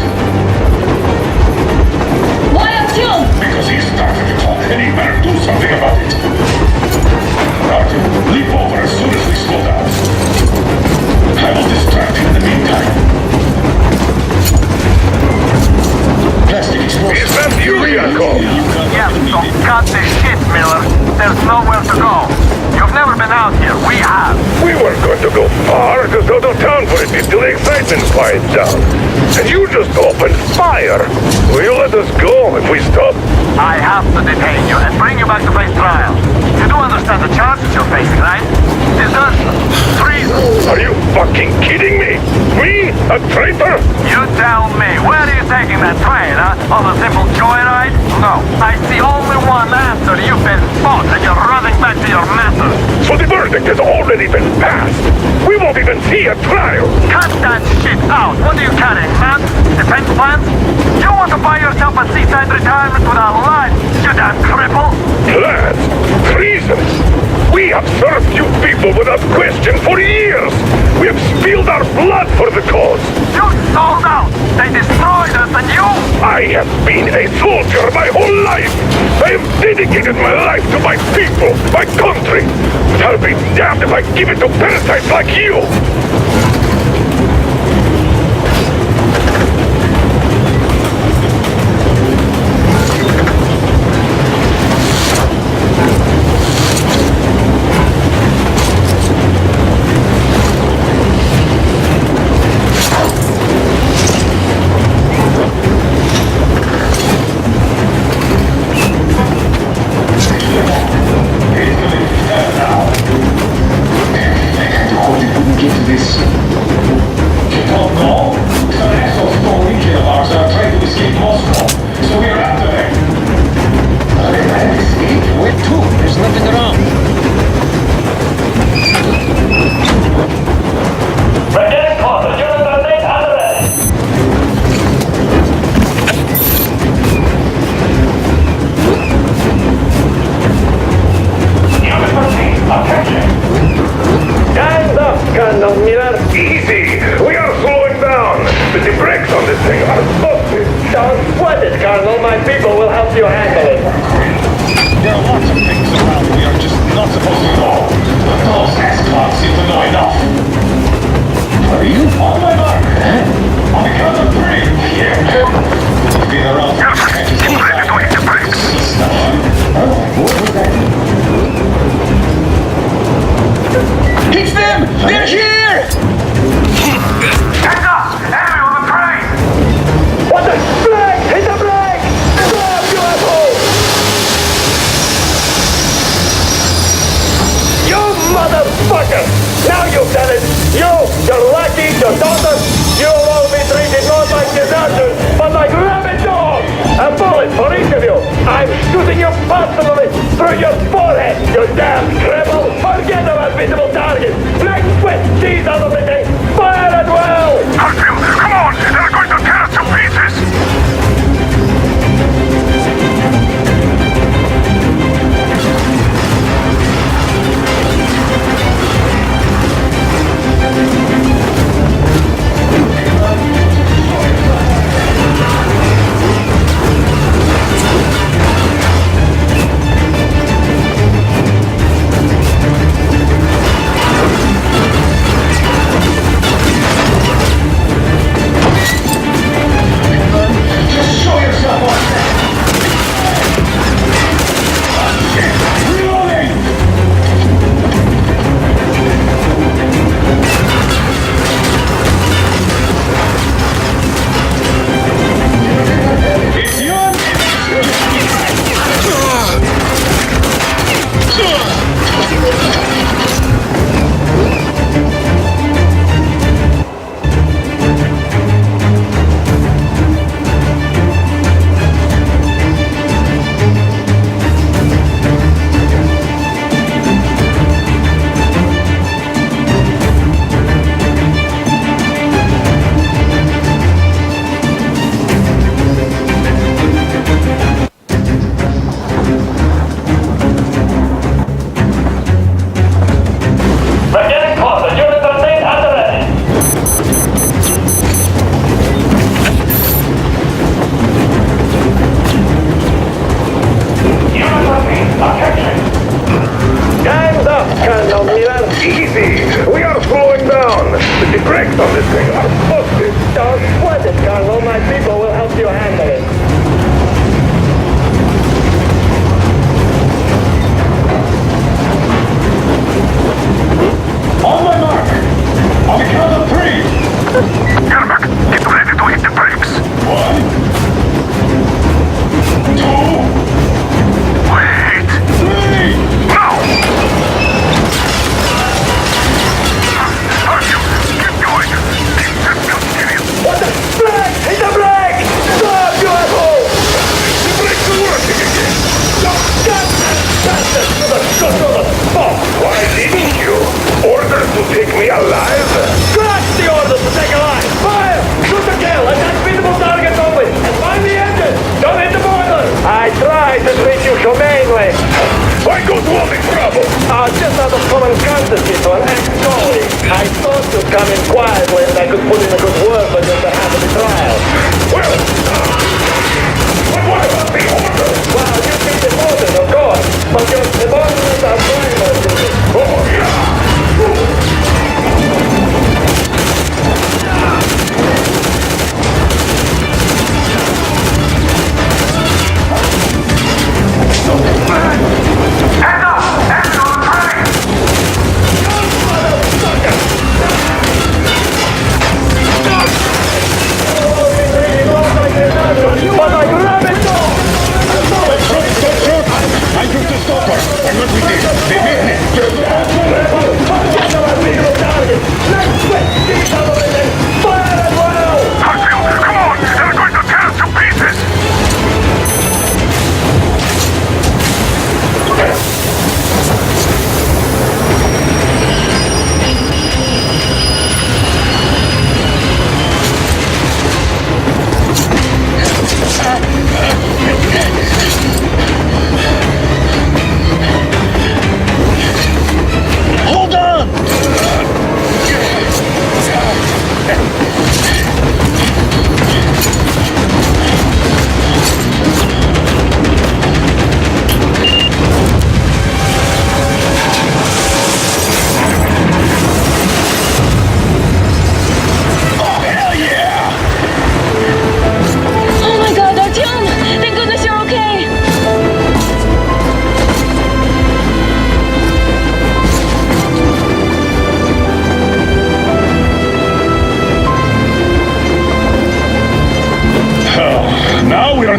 Why Artyom? Because he started it all, and he better do something about it. Artyom, leap over as soon as we slow down. I will distract him in the meantime. Plastic explosives. Is that you, Yakov? Yes, so cut the shit, Miller. There's nowhere to go. You've never been out here. We have. We weren't going to go far, just out of town for a bit till the excitement quiets down. And you just opened fire. Will you let us go if we stop? I have to detain you and bring you back to face trial. You do understand the charges you're facing, right? Desertion, treason. Are you fucking kidding me? Me? A traitor? You tell me. Where are you taking that train, huh? On a simple joyride? No. I see only one answer. You've been fought and you're running back to your masters. So the verdict has already been passed. We won't even see a trial. Cut that shit out. What are you carrying, man? Defense plans? You want to buy yourself a seaside retirement without life, you damn cripple? Plans? Treason? We have served you people without question for years. We have spilled our blood for the cause. You sold out. They destroyed us and you... I have been a soldier my whole life. I have dedicated my life to my people, my country. But I'll be damned if I give it to parasites like you. Just out of common courtesy to an ex-colleague. I thought you'd come in quietly and I could put in a good word for just to have the trial. Well, but what about the order? Well, you've been demoted, of course, but your subordinates are blameless. Oh, yeah.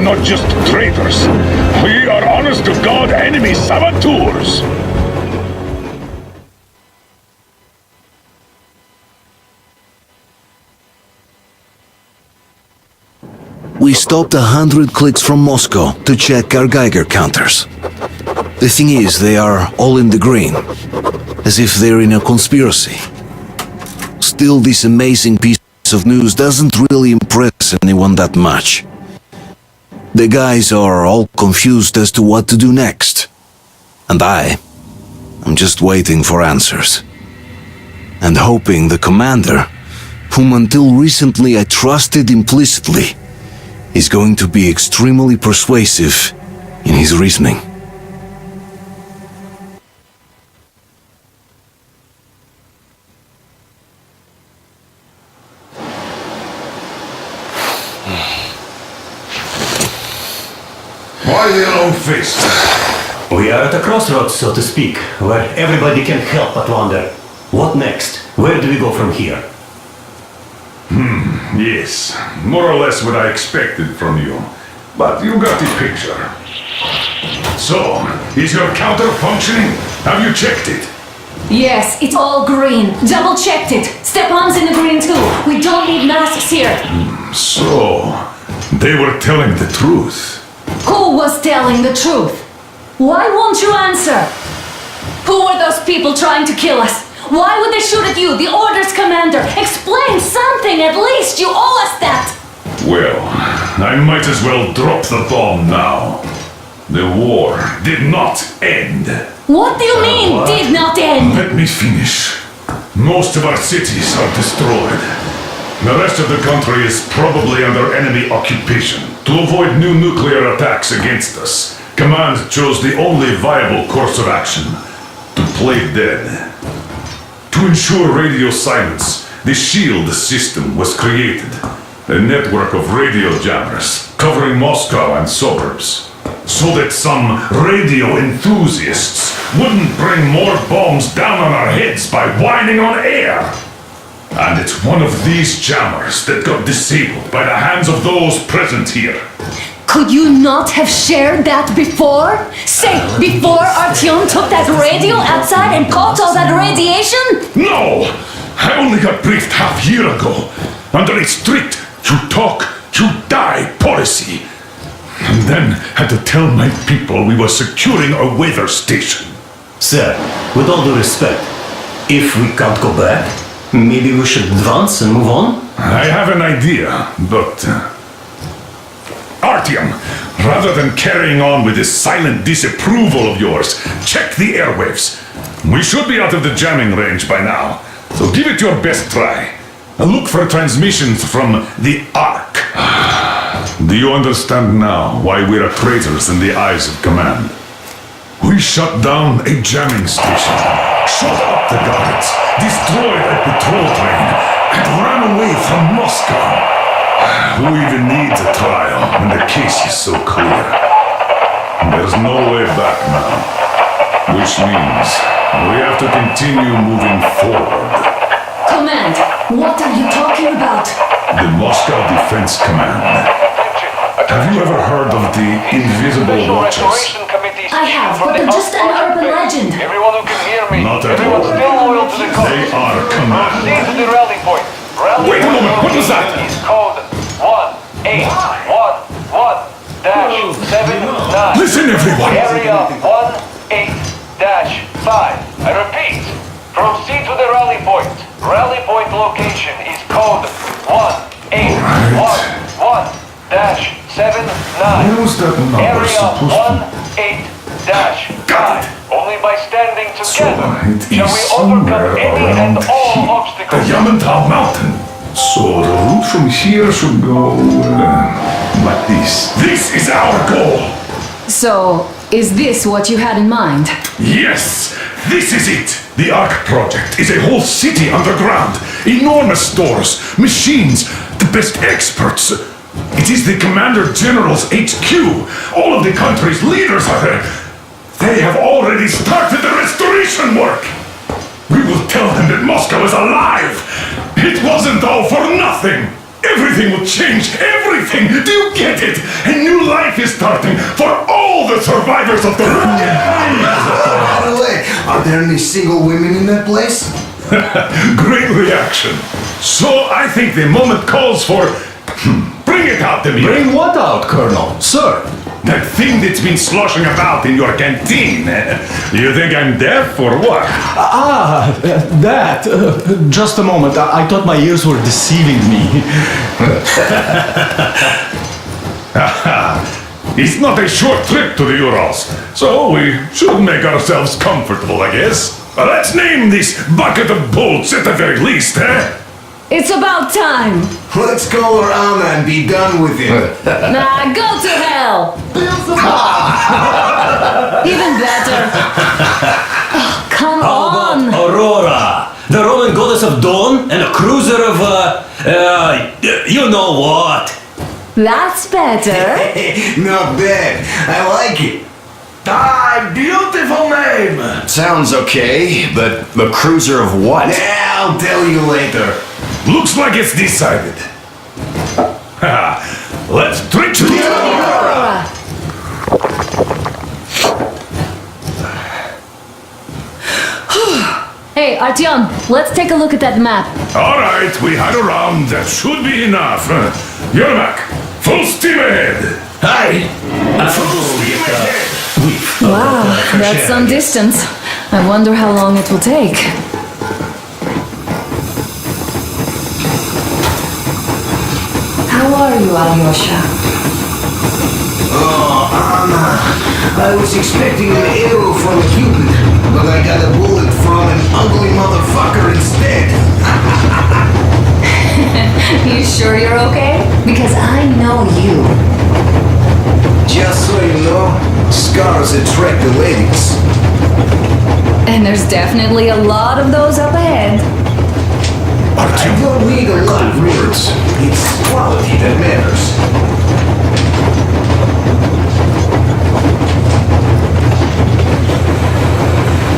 Not just traitors. We are honest to God enemy saboteurs. We stopped 100 clicks from Moscow to check our Geiger counters. The thing is, they are all in the green, as if they're in a conspiracy. Still, this amazing piece of news doesn't really impress anyone that much. The guys are all confused as to what to do next. And I'm just waiting for answers. And hoping the commander, whom until recently I trusted implicitly, is going to be extremely persuasive in his reasoning. Why the long-faced? We are at a crossroads, so to speak, where everybody can help but wonder, what next? Where do we go from here? Yes, more or less what I expected from you. But you got the picture. So, is your counter functioning? Have you checked it? Yes, it's all green. Double checked it. Stepan's in the green too. We don't need masks here. So, they were telling the truth. Who was telling the truth? Why won't you answer? Who were those people trying to kill us? Why would they shoot at you, the Order's commander? Explain something at least. You owe us that. Well, I might as well drop the bomb now. The war did not end. What do you mean, did not end? Let me finish. Most of our cities are destroyed. The rest of the country is probably under enemy occupation. To avoid new nuclear attacks against us, Command chose the only viable course of action: to play dead. To ensure radio silence, the SHIELD system was created. A network of radio jammers covering Moscow and suburbs. So that some radio enthusiasts wouldn't bring more bombs down on our heads by whining on air. And it's one of these jammers that got disabled by the hands of those present here. Could you not have shared that before? Say, before Artyom took that radio outside and caught all that radiation? No! I only got briefed half year ago, under a strict you talk, you die policy. And then had to tell my people we were securing a weather station. Sir, with all due respect, if we can't go back, maybe we should advance and move on? I have an idea, but... Artyom, rather than carrying on with this silent disapproval of yours, check the airwaves. We should be out of the jamming range by now, so give it your best try. Look for transmissions from the Ark. Do you understand now why we're traitors in the eyes of command? We shut down a jamming station, shot up the guards, destroyed a patrol train, and ran away from Moscow. Who even needs a trial when the case is so clear? There's no way back now, which means we have to continue moving forward. Command, what are you talking about? The Moscow Defense Command. Have you ever heard of the Invisible Watchers? I have, but they're just an urban legend. Everyone who can hear me. Not at Everyone all. still loyal to the code. They are command. Proceed to the rally point. Wait a moment, what was that? Is code 1811-79. Listen, everyone. Area 18-5. I repeat. Proceed to the rally point. Rally point location is code 1811-79. Where's that number Area supposed to 18-5. Only by standing together it shall we is overcome somewhere any and around all here. obstacles. The Yamantau Mountain. So the route from here should go like this. This is our goal. So, is this what you had in mind? Yes, this is it. The Ark Project is a whole city underground. Enormous stores, machines, the best experts. It is the Commander General's HQ. All of the country's leaders are there. They have already started the restoration work. We will tell them that Moscow is alive. It wasn't all for nothing. Everything will change. Everything. Do you get it? A new life is starting for all the survivors of the... By the way, are there any single women in that place? Great reaction. So I think the moment calls for... Bring it out, Demir. Bring what out, Colonel? Sir? That thing that's been sloshing about in your canteen. You think I'm deaf or what? That. Just a moment. I thought my ears were deceiving me. It's not a short trip to the Urals, so we should make ourselves comfortable, I guess. Let's name this bucket of bolts at the very least, eh? It's about time. Let's go around and be done with it. Nah, go to hell. Even better. Oh, come on. Aurora, the Roman goddess of dawn, and a cruiser of, you know what? That's better. Not bad. I like it. Beautiful name! Sounds okay, but the cruiser of what? Yeah, I'll tell you later. Looks like it's decided. Let's drink to the Aurora! Hey, Artyom, let's take a look at that map. All right, we had a round. That should be enough. You're back. Full steam ahead. Hi! Full steam ahead. Wow, that's some distance. I wonder how long it will take. How are you, Alyosha? Oh, Anna. I was expecting an arrow from Cupid, but I got a bullet from an ugly motherfucker instead. You sure you're okay? Because I know you. Just so you know, scars attract the ladies. And there's definitely a lot of those up ahead. I don't need a lot of words. It's quality that matters.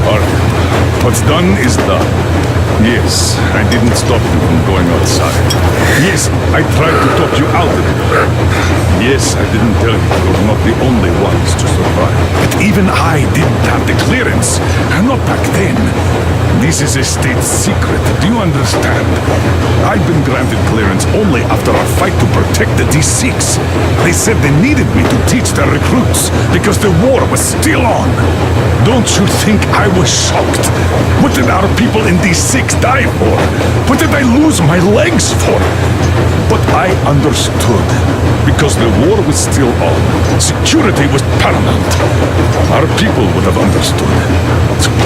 Alright. What's done is done. Yes, I didn't stop you from going outside. Yes, I tried to talk you out of it. Yes, I didn't tell you you're not the only ones to survive. But even I didn't have the clearance. Not back then. This is a state secret. Do you understand? I've been granted clearance only after our fight to protect the D6. They said they needed me to teach their recruits because the war was still on. Don't you think I was shocked? What did our people in D6 die for? What did I lose my legs for? But I understood. Because the war was still on. Security was paramount. Our people would have understood.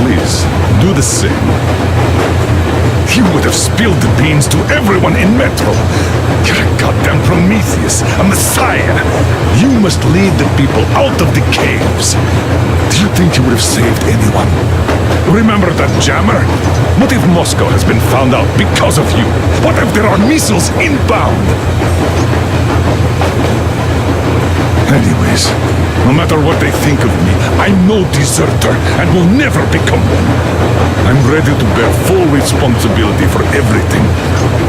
please, do the same. You would have spilled the beans to everyone in Metro. You're a goddamn Prometheus, a messiah. You must lead the people out of the caves. Do you think you would have saved anyone? Remember that jammer? What if Moscow has been found out because of you? What if there are missiles inbound? Anyways, no matter what they think of me, I'm no deserter and will never become one. I'm ready to bear full responsibility for everything.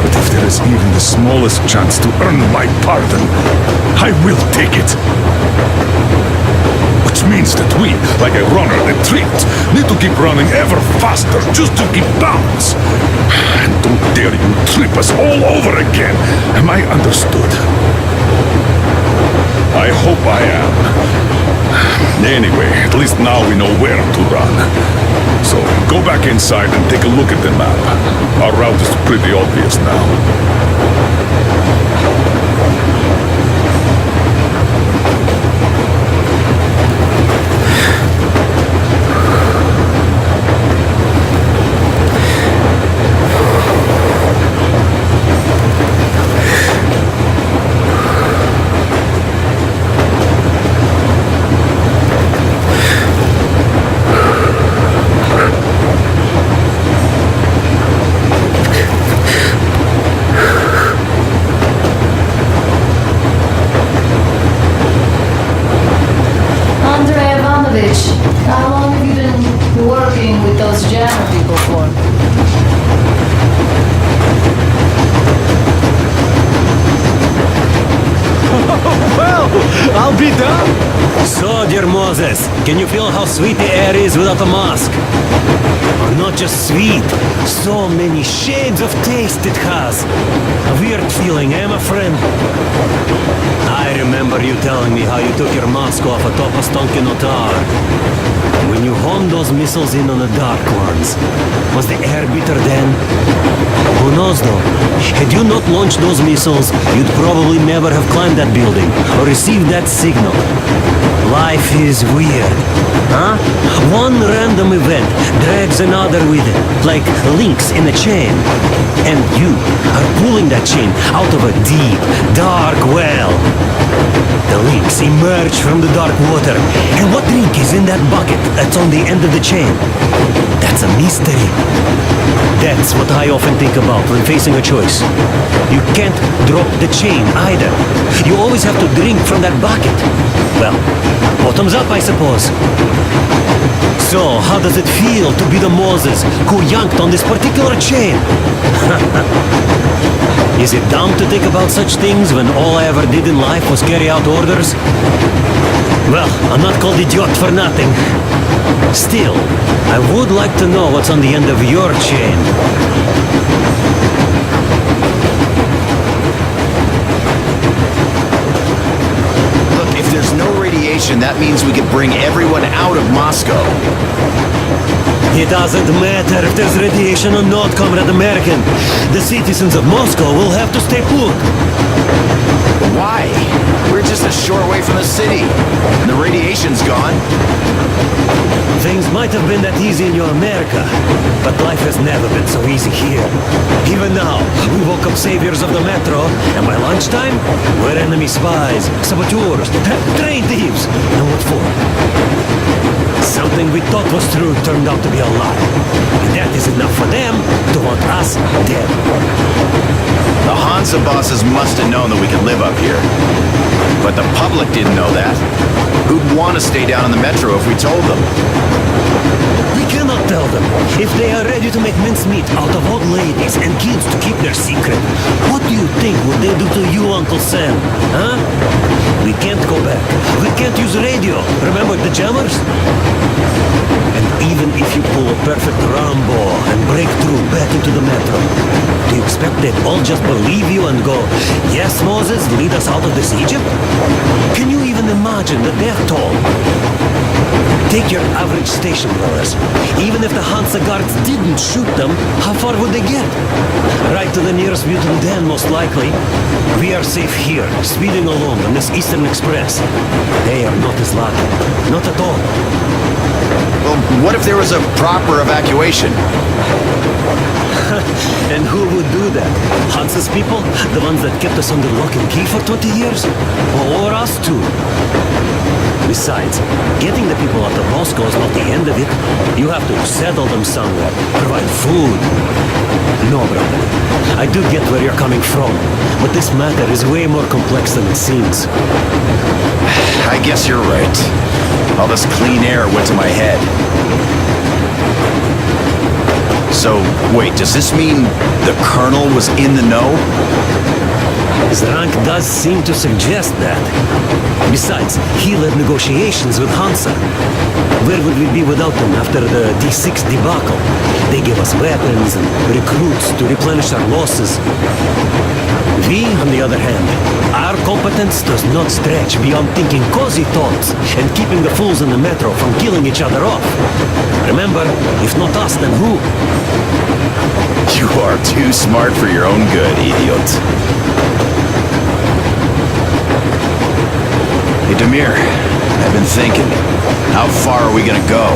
But if there is even the smallest chance to earn my pardon, I will take it. Which means that we, like a runner that tripped, need to keep running ever faster just to keep balance. And don't dare you trip us all over again. Am I understood? I hope I am. Anyway, at least now we know where to run. So, go back inside and take a look at the map. Our route is pretty obvious now. How long have you been working with those jammer people for? Well, I'll be done. So, dear Moses, can you feel how sweet the air is without a mask? Or not just sweet, so many shades of taste it has. A weird feeling, eh, my friend? I remember you telling me how you took your mask off atop a Stonkino Tower. When you honed those missiles in on the Dark Ones, was the air bitter then? Who knows though? Had you not launched those missiles, you'd probably never have climbed that building or received that signal. Life is weird, huh? One random event drags another with it, like links in a chain. And you are pulling that chain out of a deep, dark well. The links emerge from the dark water. And what link is in that bucket that's on the end of the chain? That's a mystery. That's what I often think about when facing a choice. You can't drop the chain either. You always have to drink from that bucket. Well, bottoms up, I suppose. So, how does it feel to be the Moses who yanked on this particular chain? Is it dumb to think about such things when all I ever did in life was carry out orders? Well, I'm not called idiot for nothing. Still, I would like to know what's on the end of your chain. Look, if there's no radiation, that means we could bring everyone out of Moscow. It doesn't matter if there's radiation or not, Comrade American. The citizens of Moscow will have to stay put. Why? We're just a short way from the city. And the radiation's gone. Things might have been that easy in your America, but life has never been so easy here. Even now, we woke up saviors of the metro, and by lunchtime, we're enemy spies, saboteurs, train thieves. And what for? Something we thought was true turned out to be a lie. And that is enough for them to want us dead. The Hansa bosses must have known that we could live up here. But the public didn't know that. Who'd want to stay down in the metro if we told them? We cannot tell them. If they are ready to make mincemeat out of old ladies and kids to keep their secret, what do you think would they do to you, Uncle Sam? Huh? We can't go back. We can't use radio. Remember the jammers? And even if you pull a perfect Rambo and break through back into the metro, do you expect they'd all just believe you and go, yes, Moses, lead us out of this Egypt? Can you even imagine the death toll? Take your average station dwellers. Even if the Hansa guards didn't shoot them, how far would they get? Right to the nearest mutant den, most likely. We are safe here, speeding along on this Eastern Express. They are not as lucky. Not at all. Well, what if there was a proper evacuation? And who would do that? Hansa's people? The ones that kept us under lock and key for 20 years? Or us too? Besides, getting the people out of Moscow is not the end of it. You have to settle them somewhere, provide food. No, brother. I do get where you're coming from, but this matter is way more complex than it seems. I guess you're right. All this clean air went to my head. So, wait, does this mean the Colonel was in the know? His rank does seem to suggest that. Besides, he led negotiations with Hansa. Where would we be without them after the D6 debacle? They gave us weapons and recruits to replenish our losses. We, on the other hand, our competence does not stretch beyond thinking cozy thoughts and keeping the fools in the metro from killing each other off. Remember, if not us, then who? You are too smart for your own good, idiot. Hey, Demir, I've been thinking. How far are we gonna go?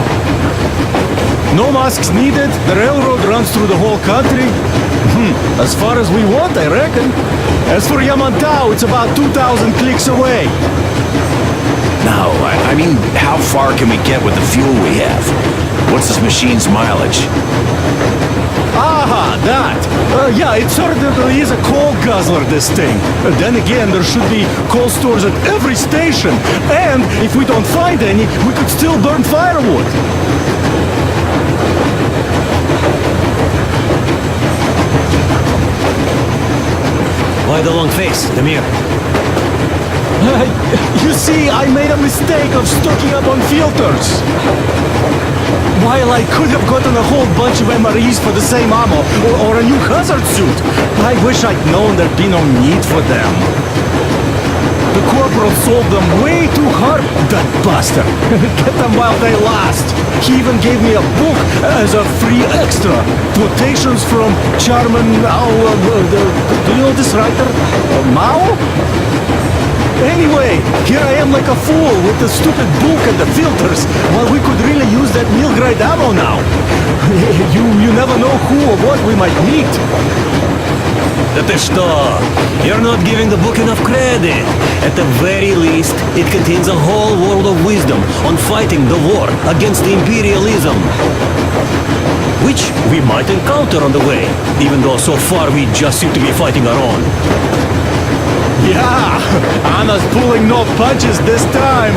No masks needed. The railroad runs through the whole country. As far as we want, I reckon. As for Yamantau, it's about 2,000 clicks away. No, I mean, how far can we get with the fuel we have? What's this machine's mileage? Aha, that! Yeah, it certainly is a coal guzzler, this thing. Then again, there should be coal stores at every station. And if we don't find any, we could still burn firewood. Why the long face, Demir? You see, I made a mistake of stocking up on filters. While I could have gotten a whole bunch of MREs for the same ammo, or a new hazard suit, I wish I'd known there'd be no need for them. The corporal sold them way too hard, that bastard. Get them while they last. He even gave me a book as a free extra. Quotations from Charman... do you know this writer? Mao? Anyway, here I am like a fool with the stupid book and the filters, while we could really use that meal-grade ammo now. You never know who or what we might meet. Ты что? You're not giving the book enough credit. At the very least, it contains a whole world of wisdom on fighting the war against imperialism. Which we might encounter on the way, even though so far we just seem to be fighting our own. Yeah, Anna's pulling no punches this time.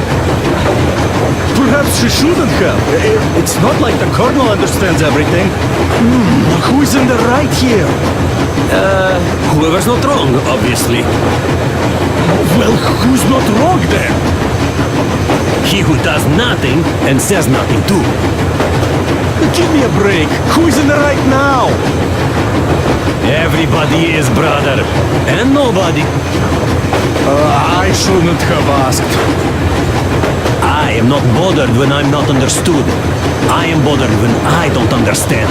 Perhaps she shouldn't have. It's not like the Colonel understands everything. Who's in the right here? Whoever's not wrong, obviously. Well, who's not wrong then? He who does nothing and says nothing too. Give me a break. Who's in the right now? Everybody is, brother. And nobody. I shouldn't have asked. I am not bothered when I'm not understood. I am bothered when I don't understand.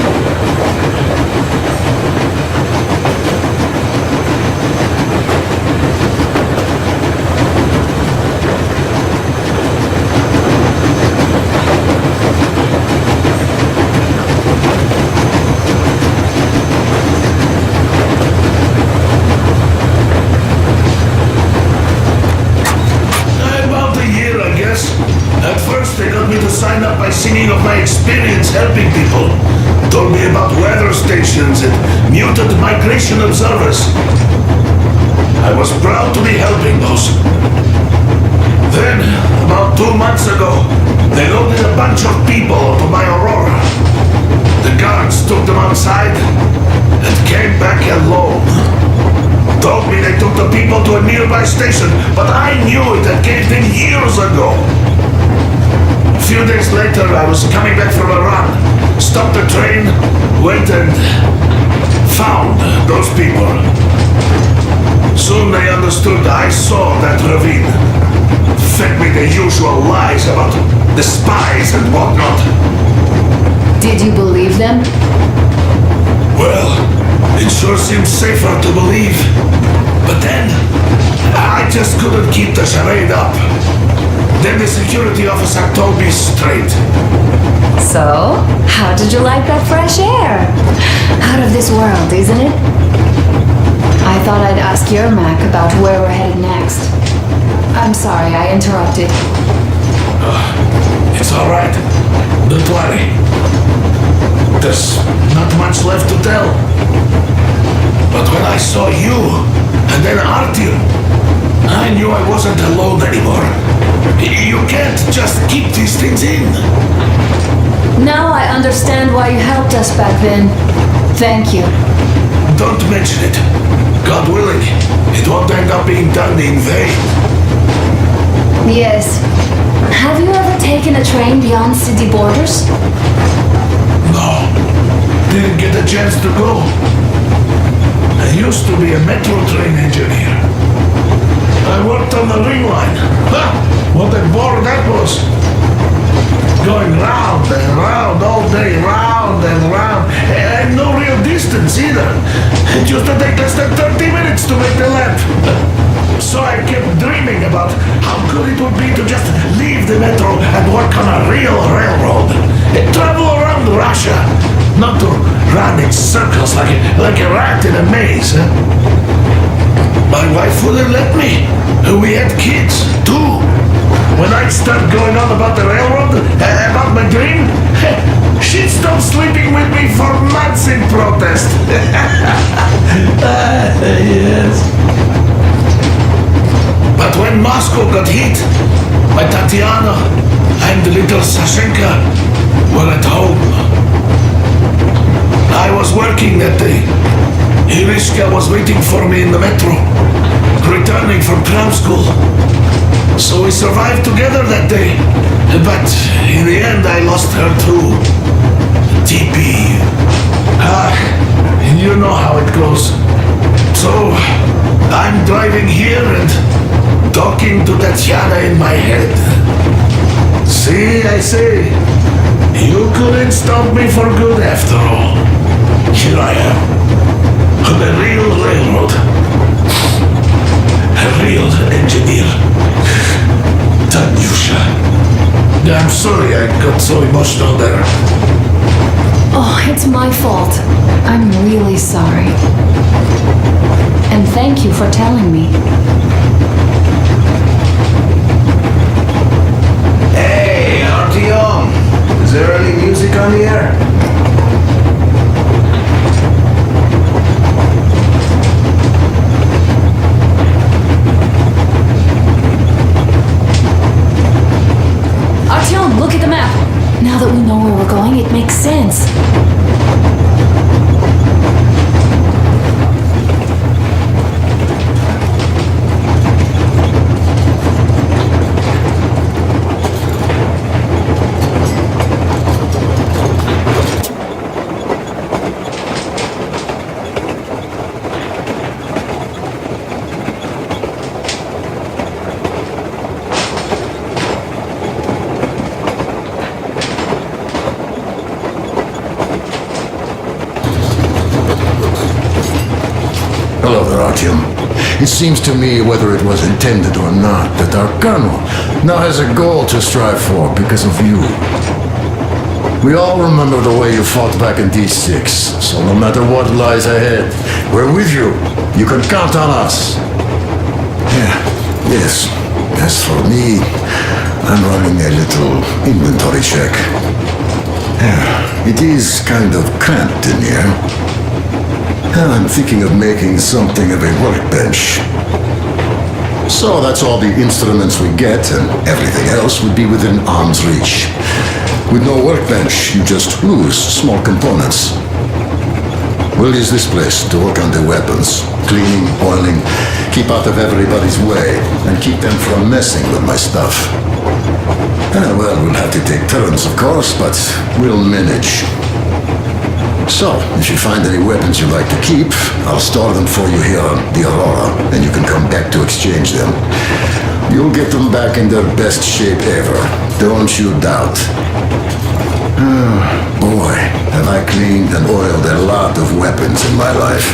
At first, they got me to sign up by singing of my experience helping people. Told me about weather stations and muted migration observers. I was proud to be helping those. Then, about 2 months ago, they loaded a bunch of people onto my Aurora. The guards took them outside and came back alone. Told me they took the people to a nearby station, but I knew it had caved in years ago. A few days later, I was coming back from a run, stopped the train, went and found those people. Soon they understood I saw that ravine. Fed me the usual lies about the spies and whatnot. Did you believe them? Well, it sure seemed safer to believe. But then, I just couldn't keep the charade up. Then the security officer told me straight. So, how did you like that fresh air? Out of this world, isn't it? I thought I'd ask your Mac about where we're headed next. I'm sorry, I interrupted. It's all right. Don't worry. There's not much left to tell. But when I saw you, and then Artyom, I knew I wasn't alone anymore. You can't just keep these things in. Now I understand why you helped us back then. Thank you. Don't mention it. God willing, it won't end up being done in vain. Yes. Have you ever taken a train beyond city borders? No. Didn't get a chance to go. I used to be a metro train engineer. I worked on the ring line. Ha! What a bore that was. Going round and round all day, round and round. And no real distance either. It used to take less than 30 minutes to make the lap. So I kept dreaming about how good it would be to just leave the metro and work on a real railroad. And travel around Russia. Not to run in circles like a rat in a maze. My wife wouldn't let me. We had kids, too. When I'd start going on about the railroad, about my dream, she'd stop sleeping with me for months in protest. Yes. But when Moscow got hit, my Tatiana and little Sashenka were at home. I was working that day. Irishka was waiting for me in the metro, returning from clown school. So we survived together that day. But in the end, I lost her too. TP. You know how it goes. So I'm driving here and talking to Tatiana in my head. See, I say, you couldn't stop me for good after all. Here I am, on a real railroad. A real engineer. Tanyusha. I'm sorry I got so emotional there. Oh, it's my fault. I'm really sorry. And thank you for telling me. Hey, Artyom! Is there any music on the air? Artyom, look at the map. Now that we know where we're going, it makes sense. Hello there, Artyom. It seems to me, whether it was intended or not, that our colonel now has a goal to strive for because of you. We all remember the way you fought back in D6, so no matter what lies ahead, we're with you. You can count on us. Yes. As for me, I'm running a little inventory check. It is kind of cramped in here. I'm thinking of making something of a workbench. So that's all the instruments we get, and everything else would be within arm's reach. With no workbench, you just lose small components. We'll use this place to work on the weapons. Cleaning, oiling, keep out of everybody's way, and keep them from messing with my stuff. Well, we'll have to take turns, of course, but we'll manage. So, if you find any weapons you'd like to keep, I'll store them for you here on the Aurora, and you can come back to exchange them. You'll get them back in their best shape ever. Don't you doubt. Boy, have I cleaned and oiled a lot of weapons in my life.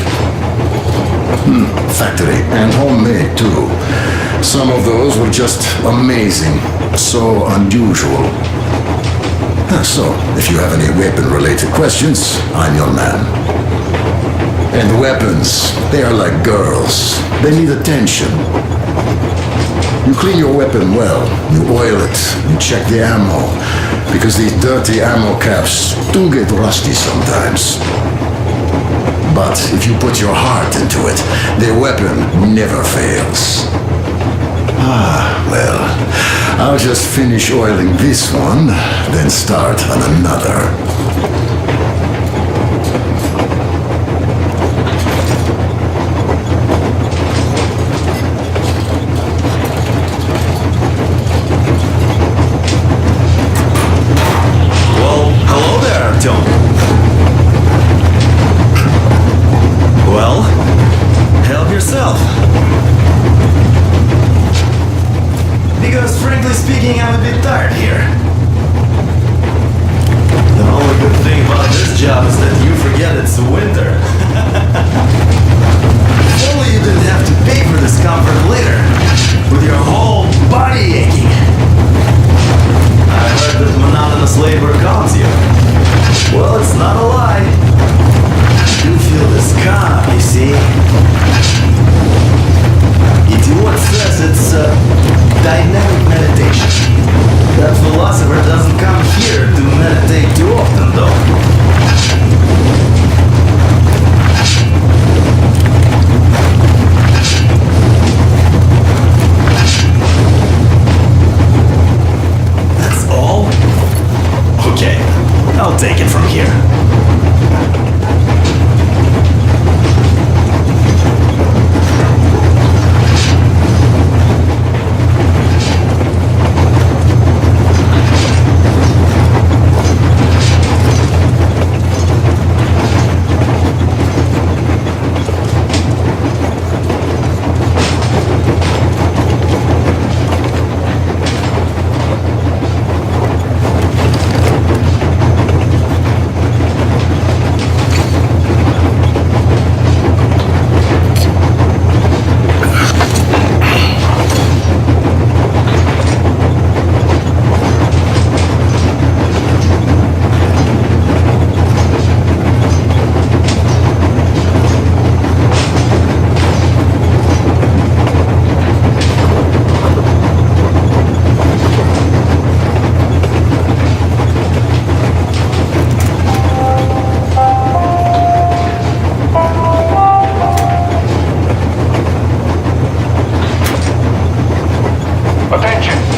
Factory and homemade, too. Some of those were just amazing. so unusual. So, if you have any weapon-related questions, I'm your man. And weapons, they are like girls. They need attention. You clean your weapon well, you oil it, you check the ammo, because these dirty ammo caps do get rusty sometimes. But if you put your heart into it, the weapon never fails. Well, I'll just finish oiling this one, then start on another. Well, hello there, Artyom. Well, help yourself. Because frankly speaking, I'm a bit tired here. The only good thing about this job is that you forget it's winter. If only you didn't have to pay for this comfort later, with your whole body aching. I heard that monotonous labor calms you. Well, it's not a lie. You feel this calm, you see. Idiot says it's dynamic meditation. That philosopher doesn't come here to meditate too often, though. That's all? Okay, I'll take it from here.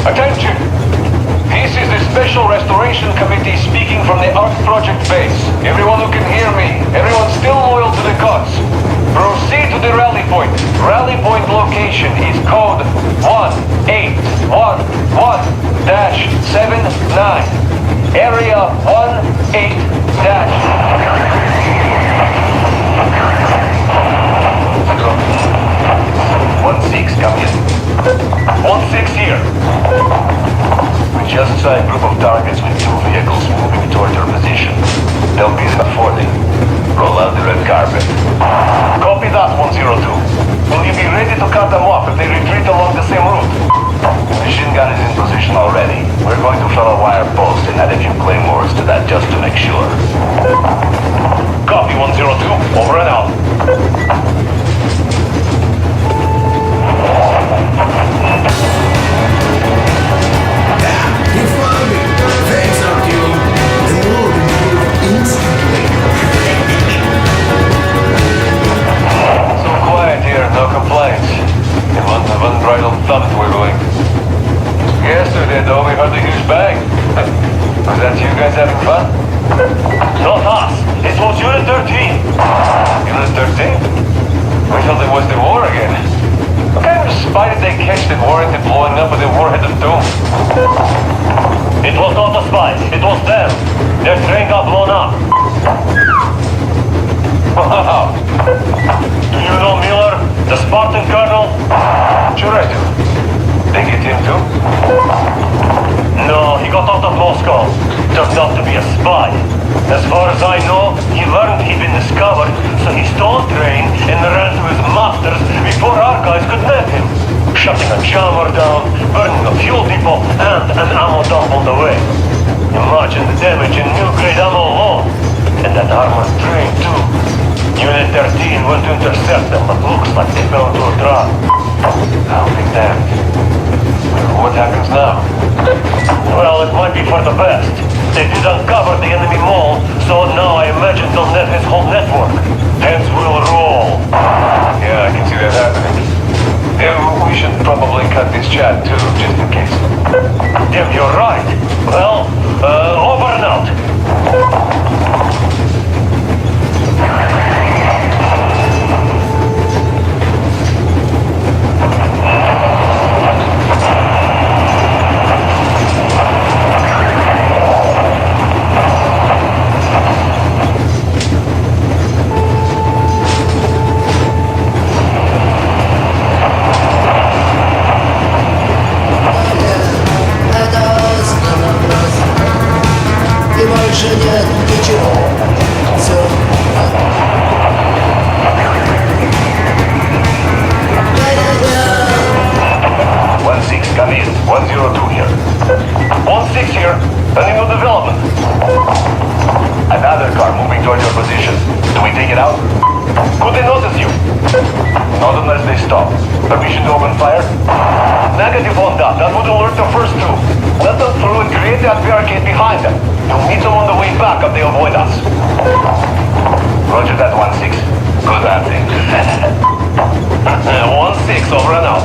Attention! This is the Special Restoration Committee speaking from the Ark Project base. Everyone who can hear me, everyone still loyal to the gods, proceed to the rally point. Rally point location is code 1811-79. Area 18-. 16, come in. 16 here. We just saw a group of targets with 2 vehicles moving toward your position. They'll be at 40. Roll out the red carpet. Copy that, 102. Will you be ready to cut them off if they retreat along the same route? Machine gun is in position already. We're going to fill a wire post and add a few claymores to that just to make sure. Copy, 102. Over and out. You found me. Thanks, Artyom. The mood improved instantly. So quiet here, no complaints. It wasn't an unbridled thump we're going. Yesterday, though, we heard a huge bang. Was that you guys having fun? Not us. It was Unit 13. Unit 13? We thought it was the war again. What kind of spy did they catch that warranted blowing up with the warhead of doom? It was not a spy. It was them. Their train got blown up. Wow. Do you know Miller, the Spartan colonel? Sure I do. They get him too? No, he got out of Moscow. Turned out to be a spy. As far as I know, he learned he'd been discovered, so he stole a train and ran to his masters before our guys could nab him. shutting a jammer down, burning a fuel depot, and an ammo dump on the way. Imagine the damage in new grade ammo alone. And that armored train too. Unit 13 went to intercept them, but looks like they fell into a trap. I'll be damned. What happens now? Well, it might be for the best. They did uncover the enemy mole, so now I imagine they'll net his whole network. Hence we'll roll. Yeah, I can see that happening. Yeah, we should probably cut this chat too, just in case. Damn, you're right. Well, over and out. И больше нет ничего. Все. Come in. 102 here. 16 here. Any new development? Another car moving toward your position. Do we take it out? Could they notice you? Not unless they stop. Permission to open fire? Negative on that. That would alert the first two. Let them through and create that barricade behind them. You'll meet them on the way back if they avoid us. Roger that, 16. Good hunting. 16, over and out.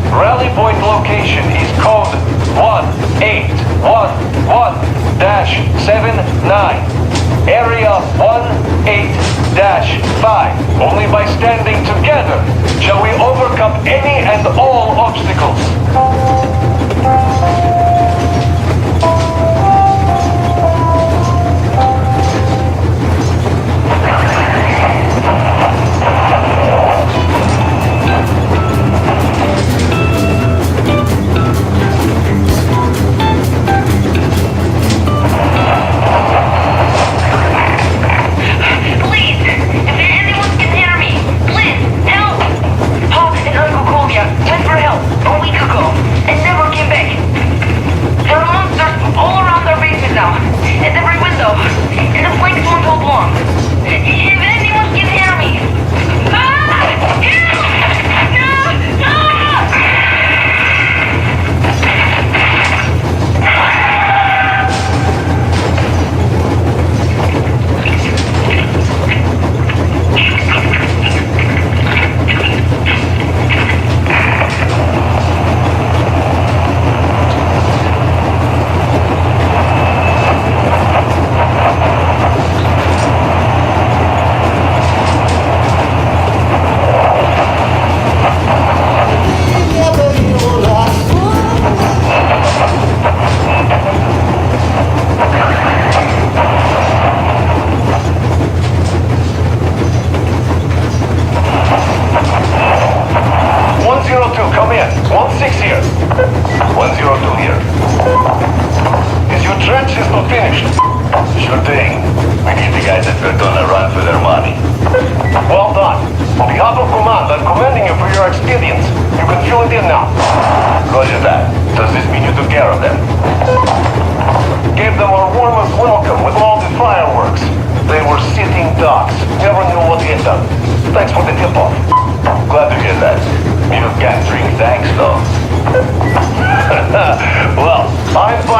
Rally point location is code 1811-79. Area 18-5. Only by standing together shall we overcome any and all obstacles. Went for help a week ago.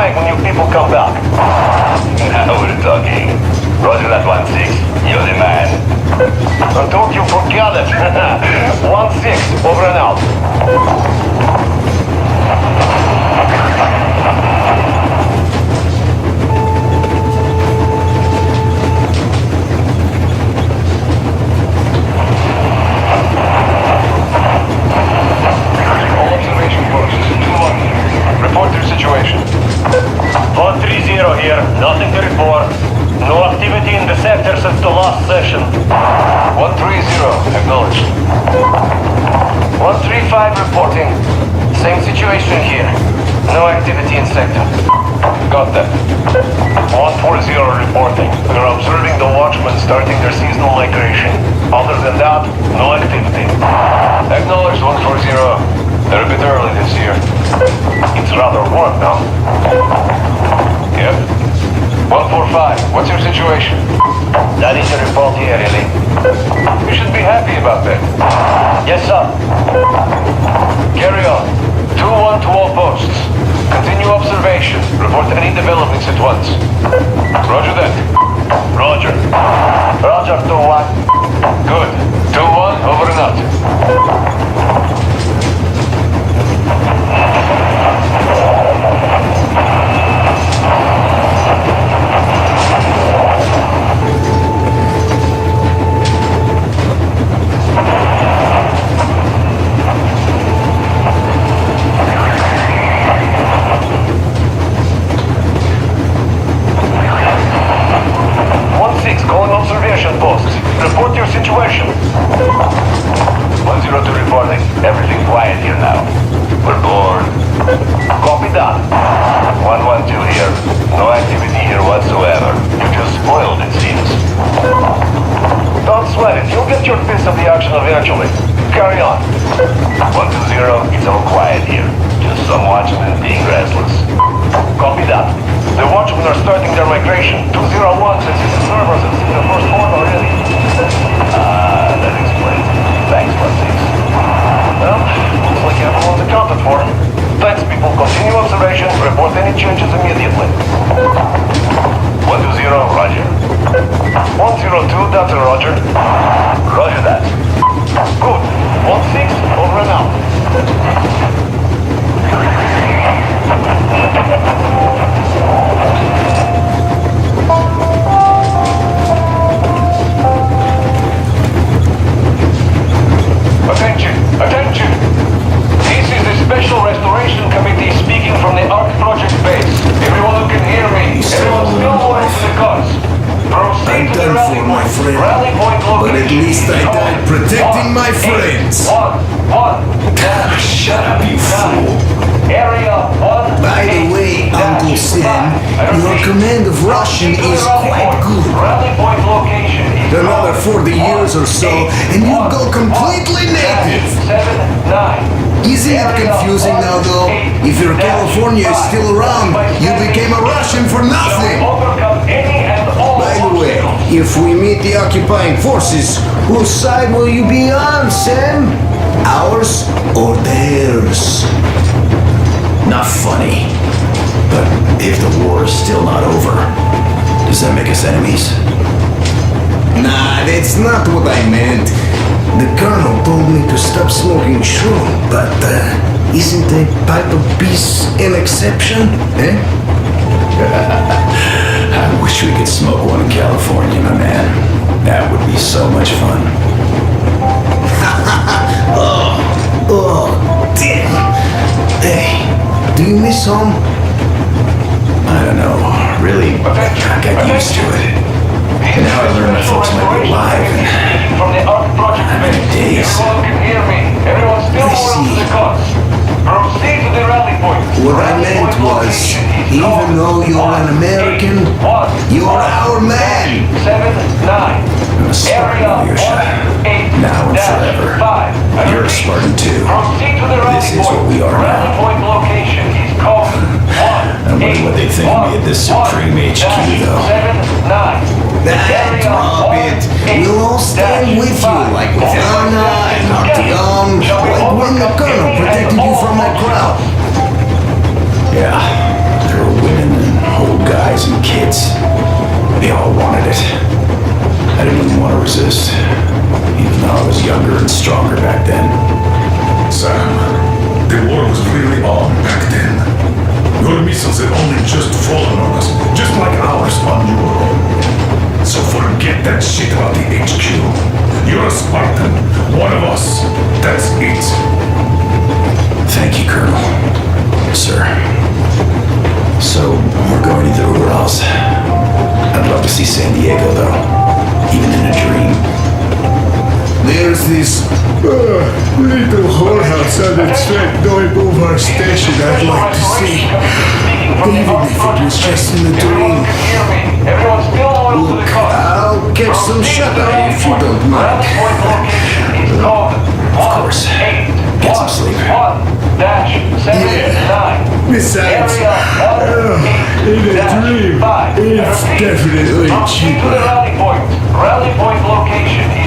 flank when you people come back. Now we're talking. Roger that 1-6. You're the man. Don't you forget it. 1-6, over and out. All observation posts. 2-1. Report your situation. 130 here. Nothing to report. No activity in the sector since the last session. 130, acknowledged. 135 reporting. Same situation here. No activity in sector. Got that. 140 reporting. We're observing the watchmen starting their seasonal migration. Other than that, no activity. Acknowledged 140. They're a bit early this year. It's rather warm now. Yep. 145, what's your situation? That is a report here, really. You should be happy about that. Yes, sir. Carry on. 2-1 to all posts. Continue observation. Report any developments at once. Roger that. Roger. Roger, 2-1. Good. 2-1, over and out. Calling observation posts. Report your situation. 102 reporting. Everything quiet here now. We're bored. Copy that. 112 here. No activity here whatsoever. You just spoiled it seems. Don't sweat it. You'll get your piece of the action eventually. Carry on. 120, it's all quiet here. Just some watchmen being restless. Copy that. The watchmen are starting their migration. 201 says his observers have seen the first horde already. That explains it. Thanks, 1-6. Well, looks like everyone's accounted for. Thanks, people. Continue observation. Report any changes immediately. 120, roger. 102, that's a roger. Roger that. Good. 1-6, over and out. Attention! Attention! This is the Special Restoration Committee speaking from the Ark Project base. Everyone who can hear me, everyone still moving to the cars. Proceed to the rally point. Rally point location. But at least I died protecting my friends. Shut up, you fool. Area 1. By the way, Uncle Sam, your command of Russian is quite good. Rally point location is Another 40 years or so, and you go completely native. 7-9. Isn't it confusing now, though? If your California is still around, you became a Russian for nothing. By the way, if we meet the occupying forces, whose side will you be on, Sam? Ours or theirs? Not funny. But if the war is still not over, does that make us enemies? Nah, that's not what I meant. The colonel told me to stop smoking shroom, but isn't a pipe of peace an exception, eh? I wish we could smoke one in California, my man. That would be so much fun. Oh, damn. Hey, do you miss home? I don't know. Really, I got used to it. And now I learned my folks might be alive. From the Ark Project base. Days. Everyone can hear me. Everyone still moving to the cars. Proceed to the rally point. What I meant was, even though you're an American, you're our man. 7-9. Area 1-8. Now and forever. You're a Spartan too. Proceed to the rally This is what we are Rally now. point location is called I wonder what they think of me at this Supreme HQ, though. 7-9. Drop it. We'll all stand with you, like with Anna and Artyom, like when the colonel protected you from that crowd. Yeah, there were women about the HQ. You're a Spartan, one of us. That's it. Thank you, Colonel. Sir. So, we're going to the Urals. I'd love to see San Diego, though. Even in a dream. There's this little whorehouse on the track going over our station I'd like to see. Even if it was just in a dream. Look, I'll catch some shut-eye if you don't mind. Of course. Get some sleep. Yeah. Besides, in a dream, it's definitely cheaper. Rally point location